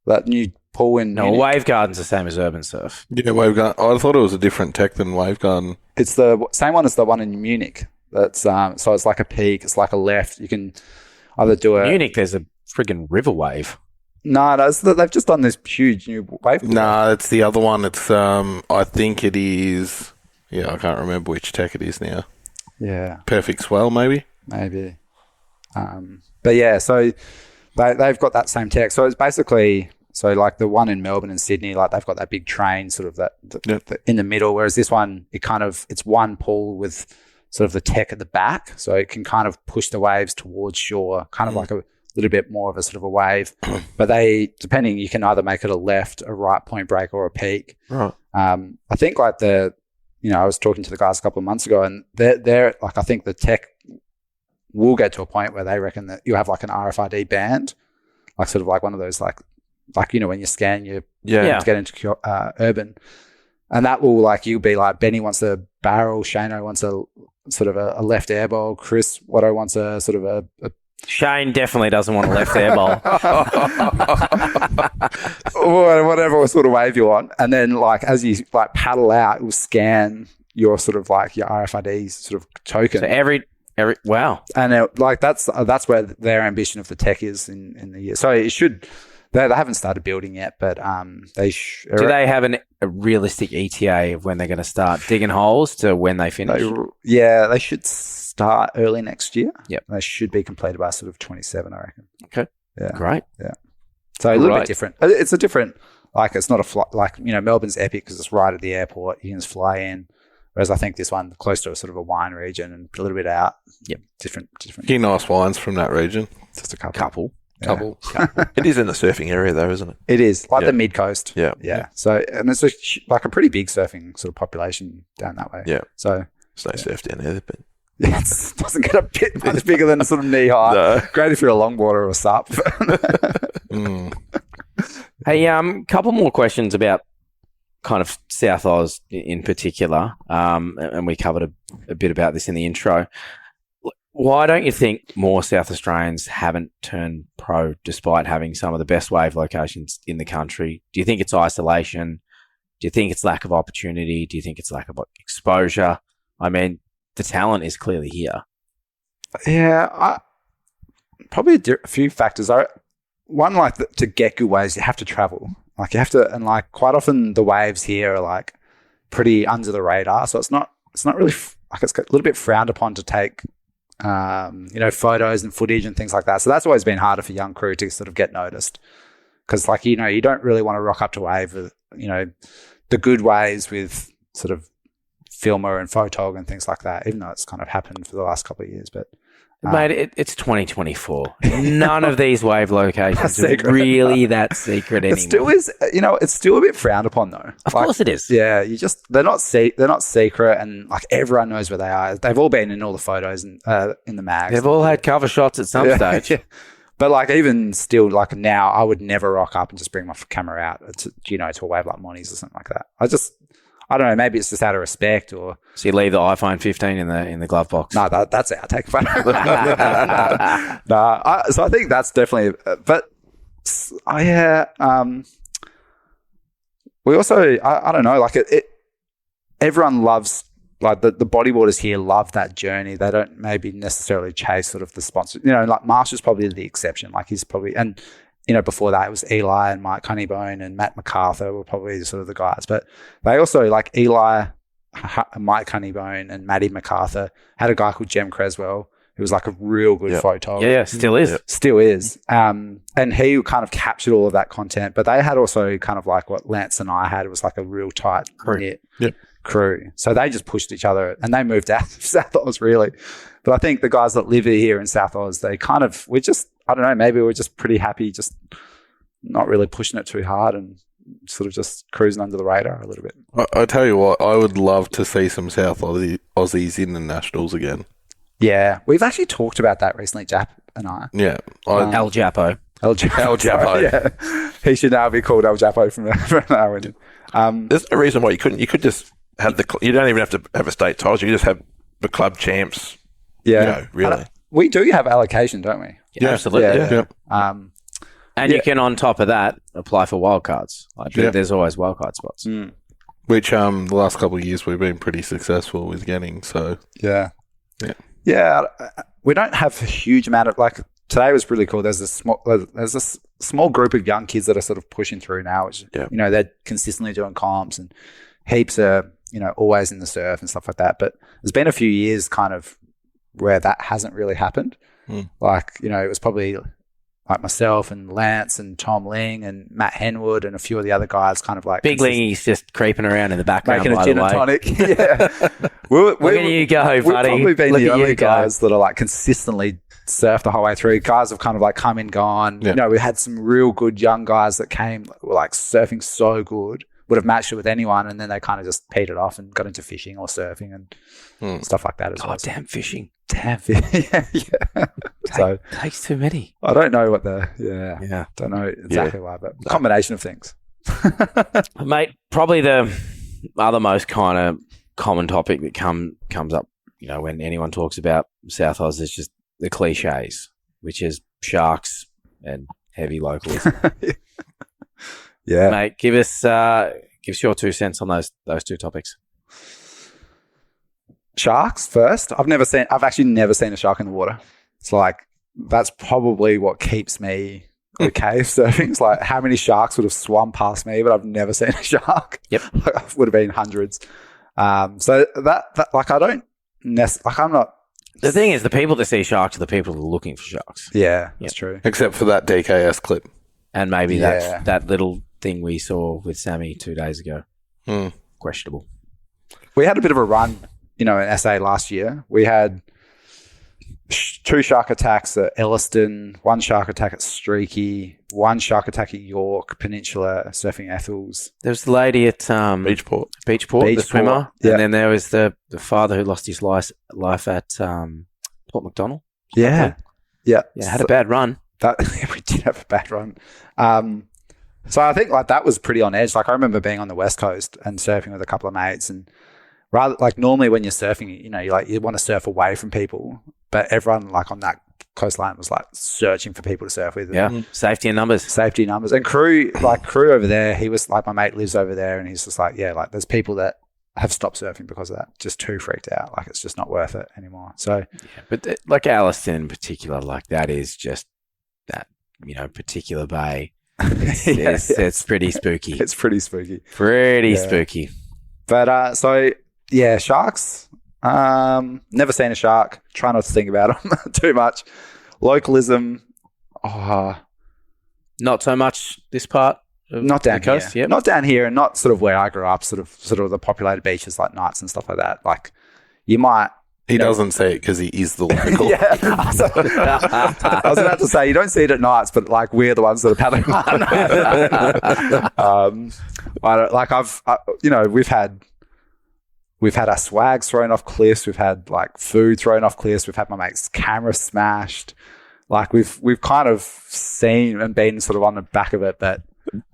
That new pool in No, Munich? Wavegarden's the same as Urban Surf. Yeah, Wavegarden. I thought it was a different tech than Wavegarden. It's the same one as the one in Munich. That's so it's like a peak. It's like a left. You can either do a Munich. There's a friggin' river wave. No, they've just done this huge new wave. No, it's the other one. It's I think it is. Yeah, I can't remember which tech it is now. Yeah, Perfect Swell, maybe. But yeah, so they've got that same tech. So it's basically like the one in Melbourne and Sydney, like they've got that big train sort of that in the middle. Whereas this one, it's one pool with sort of the tech at the back, so it can kind of push the waves towards shore, kind of like a little bit more of a sort of a wave. But you can either make it a left, a right point break, or a peak. Right. I think like I was talking to the guys a couple of months ago, and they're like, I think the tech will get to a point where they reckon that you have like an RFID band, like sort of like one of those like when you scan to get into urban. And that will you'll be like, Benny wants a barrel, Shano wants a sort of a left air bowl, Chris Watto wants a sort of a Shane definitely doesn't want a left air bowl. or whatever sort of wave you want. And then as you paddle out, it will scan your sort of your RFID sort of token. So every wow. And that's where their ambition of the tech is in the year. So it should. They haven't started building yet, but they do they have a realistic ETA of when they're going to start digging holes to when they finish? They should start early next year. Yep. They should be completed by sort of 27, I reckon. Okay. Yeah. Great. Yeah. So a little bit different. It's a different, Like it's not Melbourne's epic because it's right at the airport. You can just fly in. Whereas I think this one close to a sort of a wine region and a little bit out. Yep. Different. Few nice wines from that region. Just a couple. Couple. It is in the surfing area though, isn't it? It is like the mid coast. Yeah. Yeah. So and it's like a pretty big surfing sort of population down that way. Yeah. So there's no surf down there, but it doesn't get a bit much bigger than sort of knee high. No. Great if you're a longboarder or a sup. Hey, couple more questions about kind of South Oz in particular, and we covered a bit about this in the intro. Why don't you think more South Australians haven't turned pro despite having some of the best wave locations in the country? Do you think it's isolation? Do you think it's lack of opportunity? Do you think it's lack of exposure? I mean, the talent is clearly here. Yeah, probably a few factors. One, like to get good waves, you have to travel. Like you have to, and like quite often the waves here are like pretty under the radar. So it's not really like it's a little bit frowned upon to take, photos and footage and things like that. So that's always been harder for young crew to sort of get noticed because like, you don't really want to rock up to wave with, the good waves with sort of filmer and photog and things like that, even though it's kind of happened for the last couple of years. But mate, it's 2024. None of these wave locations are really that secret anymore. It still is, it's still a bit frowned upon though. Of course it is. Yeah, they're not secret, and like everyone knows where they are. They've all been in all the photos and in the mags. They've all had cover shots at some stage. Yeah. But like even still, like now, I would never rock up and just bring my camera out to a wave like Monty's or something like that. I don't know. Maybe it's just out of respect, or so you leave the iPhone 15 in the glove box. No, that's it. I take a photo. So I think that's definitely. But we also I don't know. Like it everyone loves like the bodyboarders here love that journey. They don't maybe necessarily chase sort of the sponsor. Like Marshall's probably the exception. Like he's probably and. Before that, it was Eli and Mike Honeybone and Matt MacArthur were probably sort of the guys. But they also, like Eli, Mike Honeybone and Matty MacArthur, had a guy called Jem Creswell who was like a real good photo. Yeah, still is. Still is. And he kind of captured all of that content. But they had also kind of like what Lance and I had. It was like a real tight knit crew. So they just pushed each other and they moved out of South Oz, really. But I think the guys that live here in South Oz, they kind of, I don't know, maybe we're just pretty happy, just not really pushing it too hard and sort of just cruising under the radar a little bit. I tell you what, I would love to see some South Aussies in the Nationals again. Yeah, we've actually talked about that recently, Jap and I. Yeah. El Japo. El Japo. Yeah. He should now be called El Japo from now on. There's no reason why you couldn't. You could just have you don't even have to have a state title. You just have the club champs. Yeah. Really. We do have allocation, don't we? Yeah, absolutely. Yeah. And you can, on top of that, apply for wildcards. There's always wildcard spots. Which the last couple of years we've been pretty successful with getting. So yeah. We don't have a huge amount of like today was really cool. There's a small group of young kids that are sort of pushing through now, which they're consistently doing comps and heaps are always in the surf and stuff like that. But there's been a few years kind of where that hasn't really happened. Like, it was probably like myself and Lance and Tom Ling and Matt Henwood and a few of the other guys kind of like... Big Lingy's just creeping around in the background, making a gin and tonic. Yeah. Look at you go, buddy. We've probably been Look the at only you guys that are like consistently surf the whole way through. Guys have kind of like come and gone. Yeah. We had some real good young guys that came, were like surfing so good, would have matched it with anyone, and then they kind of just petered off and got into fishing or surfing and stuff like that as well. God damn fishing. Damn fishing. Yeah. So takes too many. I don't know what don't know exactly why, but a combination of things. Mate, probably the other most kind of common topic that comes up, when anyone talks about South Oz is just the cliches, which is sharks and heavy locals. Yeah, mate, give us your 2 cents on those two topics. Sharks first. I've actually never seen a shark in the water. It's like that's probably what keeps me okay surfing. It's like how many sharks would have swum past me, but I've never seen a shark. Yep, would have been hundreds. So that like I don't I'm not. The thing is, the people that see sharks are the people that are looking for sharks. Yeah, that's true. Except for that DKS clip. And maybe that little thing we saw with Sammy 2 days ago. Questionable. We had a bit of a run, in SA last year. We had 2 shark attacks at Elliston, 1 shark attack at Streaky, 1 shark attack at York Peninsula, surfing Ethels. There was the lady at Beachport, the swimmer, and then there was the father who lost his life at Port McDonald. Yeah, had a bad run. We did have a bad run. So I think like that was pretty on edge. Like I remember being on the West Coast and surfing with a couple of mates, and rather like normally when you're surfing, you want to surf away from people, but everyone like on that coastline was like searching for people to surf with. Yeah, safety in numbers, and crew over there. He was like, my mate lives over there, and he's just like, yeah, like there's people that have stopped surfing because of that, just too freaked out. Like it's just not worth it anymore. So, but like Alliston in particular, like that is just that particular bay. It's pretty spooky. It's pretty spooky. Spooky. But sharks. Never seen a shark. Try not to think about them too much. Localism. Not so much this part. Not down the coast. Here. Yep. Not down here, and not sort of where I grew up. Sort of the populated beaches like Knights and stuff like that. Like you might. He doesn't see it because he is the local. Yeah. I was about to say, you don't see it at Knights, but like we're the ones that are paddling around. We've had our swags thrown off cliffs. We've had like food thrown off cliffs. We've had my mate's camera smashed. Like we've kind of seen and been sort of on the back of it, but.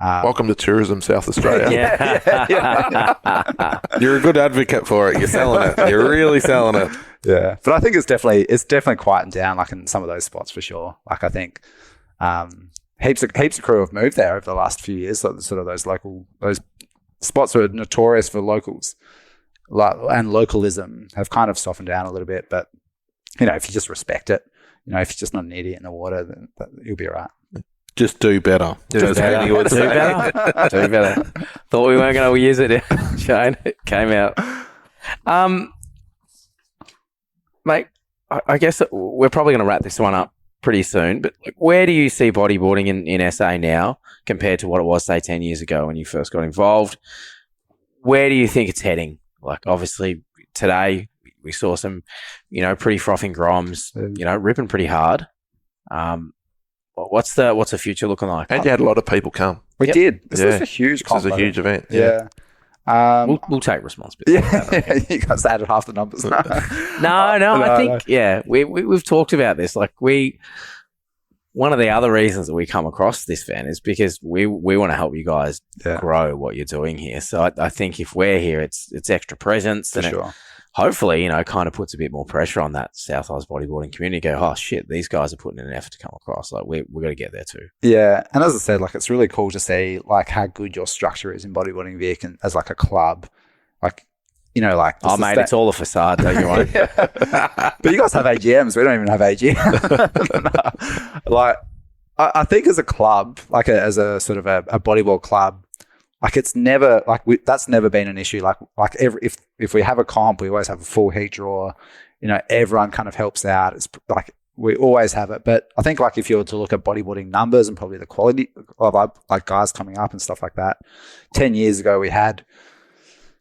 Welcome to tourism, South Australia. Yeah. You're a good advocate for it. You're selling it. You're really selling it. Yeah, but I think it's definitely quietened down, like in some of those spots for sure. Like I think heaps of crew have moved there over the last few years. So sort of those spots that are notorious for locals, and localism have kind of softened down a little bit. But if you just respect it, if you're just not an idiot in the water, then you'll be all right. Just do better. Do better. Thought we weren't going to use it, Shane. It came out. Mate, I guess we're probably going to wrap this one up pretty soon, but where do you see bodyboarding in SA now compared to what it was, say, 10 years ago when you first got involved? Where do you think it's heading? Like, obviously, today we saw some, pretty frothing groms, ripping pretty hard. What's the future looking like? And you had a lot of people come. We did. This was a huge event. Yeah. We'll take responsibility. Yeah, you guys added half the numbers. No, I think we've talked about this. Like one of the other reasons that we come across this fan is because we want to help you guys grow what you're doing here. So I think if we're here, it's extra presence, and it hopefully kind of puts a bit more pressure on that South Isles bodyboarding community. Go, oh shit, these guys are putting in an effort to come across. Like we're going to get there too. Yeah, and as I said, like it's really cool to see like how good your structure is in bodyboarding Vic and as like a club, like. Mate, it's all a facade, don't you worry. But you guys have AGMs. We don't even have AGM. Like, I think as a club, like as a sort of a bodyboard club, like it's never like that's never been an issue. Like if we have a comp, we always have a full heat draw. Everyone kind of helps out. It's like we always have it. But I think like if you were to look at bodyboarding numbers and probably the quality of like guys coming up and stuff like that, 10 years ago we had.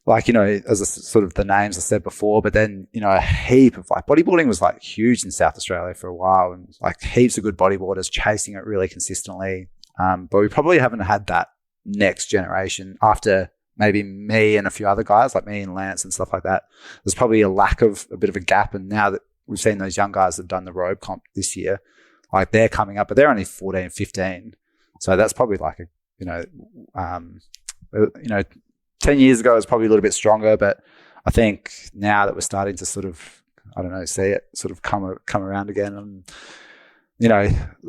Like, as a sort of the names I said before, but then, a heap of like bodyboarding was like huge in South Australia for a while and like heaps of good bodyboarders chasing it really consistently. But we probably haven't had that next generation after maybe me and a few other guys like me and Lance and stuff like that. There's probably a lack of a bit of a gap. And now that we've seen those young guys that have done the robe comp this year, like they're coming up, but they're only 14, 15. So that's probably like 10 years ago, it was probably a little bit stronger, but I think now that we're starting to sort of, see it sort of come around again. And,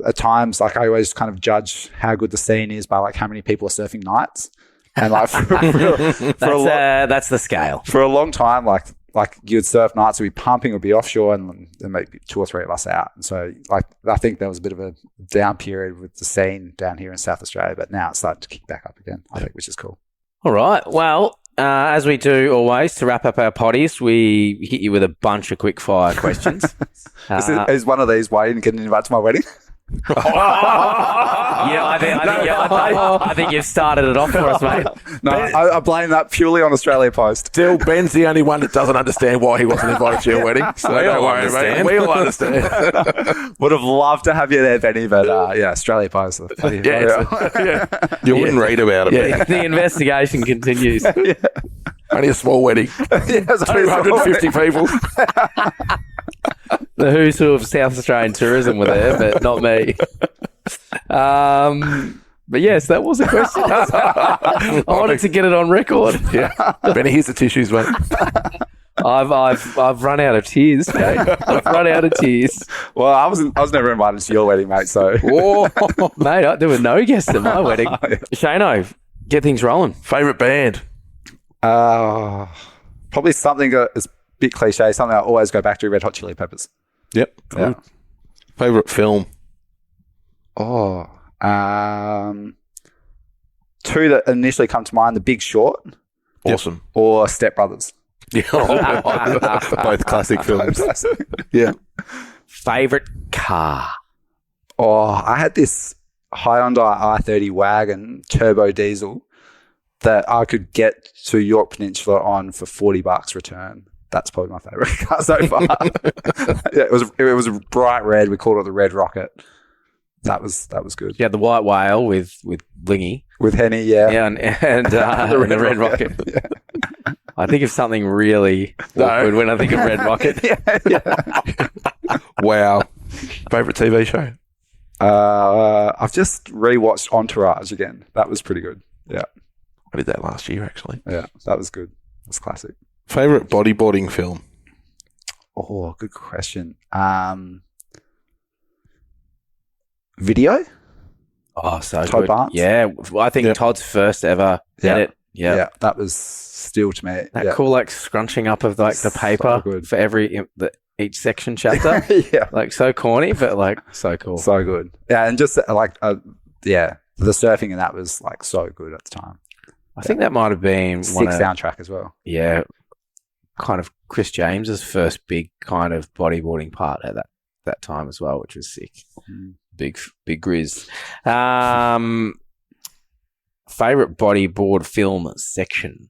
at times, like I always kind of judge how good the scene is by like how many people are surfing Nights. And like that's the scale. For a long time, like you'd surf Nights, we'd be pumping, we'd be offshore, and there might be 2 or 3 of us out. And so like I think there was a bit of a down period with the scene down here in South Australia, but now it's starting to kick back up again, I think, which is cool. All right. Well, as we do always, to wrap up our potties, we hit you with a bunch of quick fire questions. Is one of these why you didn't get an invite to my wedding? I think you've started it off for us, mate. No, I blame that purely on Australia Post. Still, Ben's the only one that doesn't understand why he wasn't invited to your wedding. So don't worry, mate. We all understand. Would have loved to have you there, Benny, but Australia Post. You wouldn't read about it. Yeah, the investigation continues. Only a small wedding. 250 people. The who's who of South Australian tourism were there, but not me. But yes, that was a question. I wanted to get it on record. Yeah, Benny, here's the tissues, mate. I've run out of tears, mate. I've run out of tears. Well, I was never invited to your wedding, mate. So, mate, there were no guests at my wedding. Shano, get things rolling. Favorite band? Probably something that's a bit cliche. Something I always go back to: Red Hot Chili Peppers. Yep. Yeah. Favorite film? Two that initially come to mind: The Big Short, Awesome, or Step Brothers. Yeah, both classic films. Yeah. Favorite car? I had this Hyundai i30 wagon turbo diesel that I could get to York Peninsula on for $40 return. That's probably my favorite car so far. Yeah, it was a bright red. We called it the Red Rocket. That was good. Yeah, the white whale with Blingy. With Henny, yeah. Yeah, and the Red Rocket. Yeah. I think of something really awkward when I think of Red Rocket. Wow. Favorite TV show? I've just rewatched Entourage again. That was pretty good. Yeah. I did that last year, actually. Yeah, that was good. That's classic. Favorite bodyboarding film? Oh, good question. Video? Oh, so Todd good. Barnes? Yeah, I think Todd's first ever edit. Yeah, that was still to me. That cool, like scrunching up of like the paper for each section chapter. Yeah, like so corny, but like so cool, so good. Yeah, and just the surfing in that was like so good at the time. I think that might have been sick soundtrack as well. Yeah, kind of Chris James's first big kind of bodyboarding part at that time as well, which was sick. Big grizz. Favorite bodyboard film section?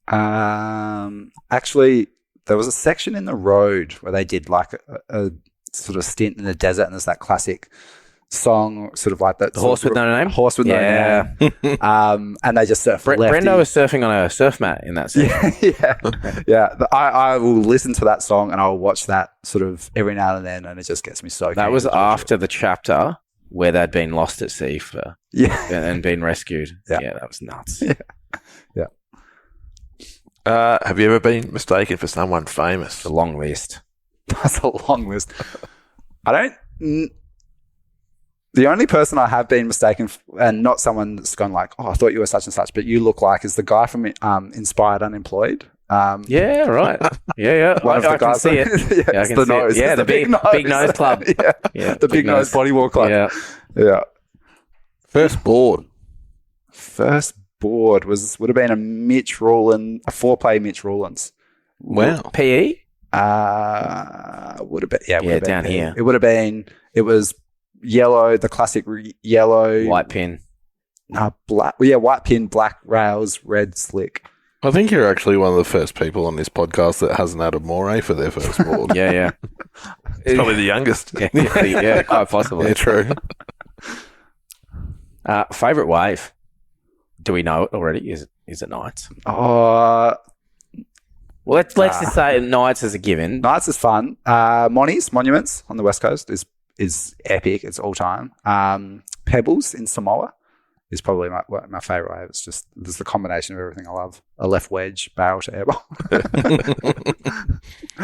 Actually, there was a section in The Road where they did like a sort of stint in the desert, and there's that classic song, sort of like that. The Horse with No Name? Horse with No Name. And they just surf. Brendo was surfing on a surf mat in that section. Yeah. I will listen to that song and I'll watch that sort of every now and then, and it just gets me so. That was after the chapter where they'd been lost at sea and been rescued. Yeah, that was nuts. Yeah. Have you ever been mistaken for someone famous? It's a long list. That's a long list. The only person I have been mistaken and not someone that's gone like, oh, I thought you were such and such, but you look like, is the guy from Inspired Unemployed. Yeah, right. Yeah. I can see it. I can see nose. Yeah, the big nose club. Yeah, the big nose bodyboard club. Yeah. First board would have been a Mitch Rowland, a 4-play Mitch Rowlands. Wow. PE? Would have been. Yeah, down PE. here. It was yellow, the classic yellow. White pin. Black. Yeah, white pin, black rails, red slick. I think you're actually one of the first people on this podcast that hasn't had a moray for their first board. Yeah. It's probably the youngest. Yeah, quite possibly. Yeah, true. Favorite wave? Do we know it already? Is it Knights? Well, let's just say Knights is a given. Knights is fun. Monuments on the West Coast is epic. It's all time. Pebbles in Samoa is probably my favorite wave. It's just there's the combination of everything I love. A left wedge, barrel to airball.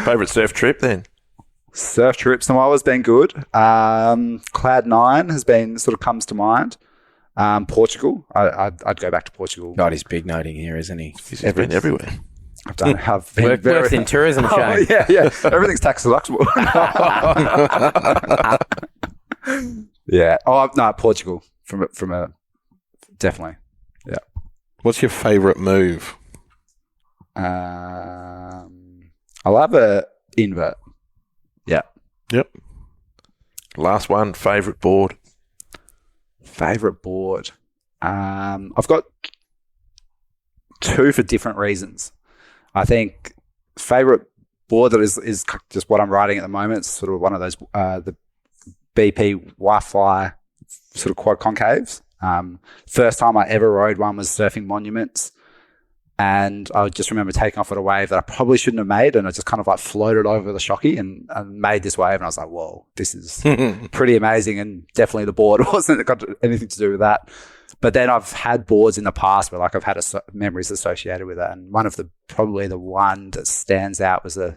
Favorite surf trip then? Surf trip Samoa's been good. Cloud 9 has been sort of comes to mind. Portugal, I'd go back to Portugal. God, he's big noting here, isn't he? He's been everywhere. I've been worked in tourism, Shane. Yeah. Everything's tax deductible. Yeah. Oh no, Portugal from a definitely. Yeah. What's your favourite move? I love a invert. Yeah. Yep. Last one, favourite board. Favorite board. I've got two for different reasons. I think favorite board that is just what I'm riding at the moment. It's sort of one of those the BP Wi-Fi sort of quad concaves. First time I ever rode one was surfing Monuments, and I just remember taking off at a wave that I probably shouldn't have made, and I just kind of like floated over the shocky and made this wave, and I was like, whoa, this is pretty amazing. And definitely the board wasn't got anything to do with that. But then I've had boards in the past where like I've had memories associated with it, and one of the probably the one that stands out was a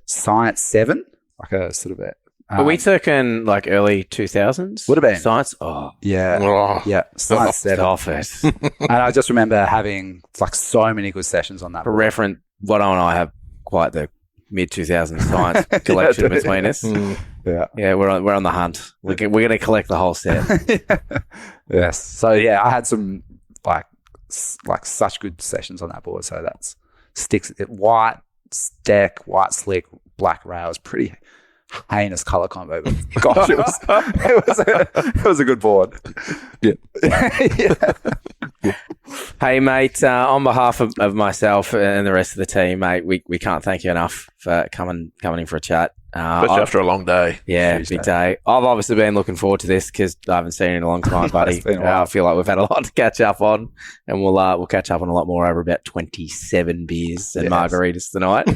Science 7, like a sort of a. Are we talking like early 2000s? Would have been. Science? Oh. Yeah. Yeah. Science 7. Office. And I just remember having like so many good sessions on that. For reference, Watto and I have quite the mid-2000s science collection between us. Yeah, we're on the hunt. We're going to collect the whole set. Yes. So yeah, I had some like such good sessions on that board. So that's sticks. White deck, white slick, black rails. Pretty heinous color combo, but gosh, it was a good board. Yeah. Hey mate, on behalf of myself and the rest of the team, mate, we can't thank you enough for coming in for a chat. Especially after a long day. Yeah, Tuesday. Big day. I've obviously been looking forward to this because I haven't seen you in a long time, buddy. I feel like we've had a lot to catch up on, and we'll catch up on a lot more over about 27 beers and margaritas tonight.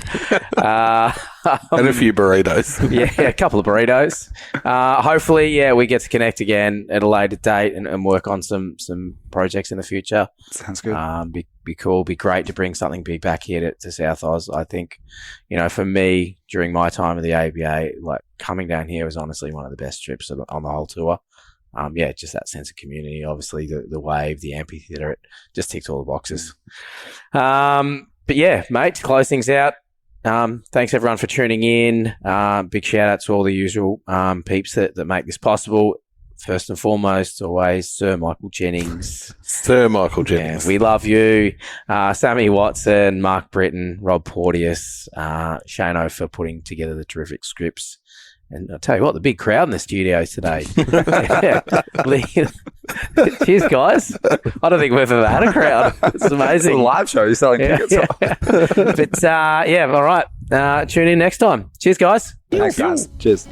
And a few burritos. Yeah, a couple of burritos. Hopefully, we get to connect again at a later date and work on some projects in the future. Sounds good. Be cool. Be great to bring something big back here to South Oz. I think, for me, during my time at the ABA, like coming down here was honestly one of the best trips on the whole tour. Just that sense of community. Obviously, the wave, the amphitheatre, it just ticks all the boxes. But yeah, mate, to close things out, thanks everyone for tuning in. Big shout out to all the usual peeps that make this possible. First and foremost, always Sir Michael Jennings. Yeah, we love you. Sammy Watson, Mark Britton, Rob Porteous, Shano for putting together the terrific scripts. And I'll tell you what, the big crowd in the studios today. Cheers, guys. I don't think we've ever had a crowd. It's amazing. It's a live show. You're selling tickets. But, all right. Tune in next time. Cheers, guys. Thanks, guys. Cheers.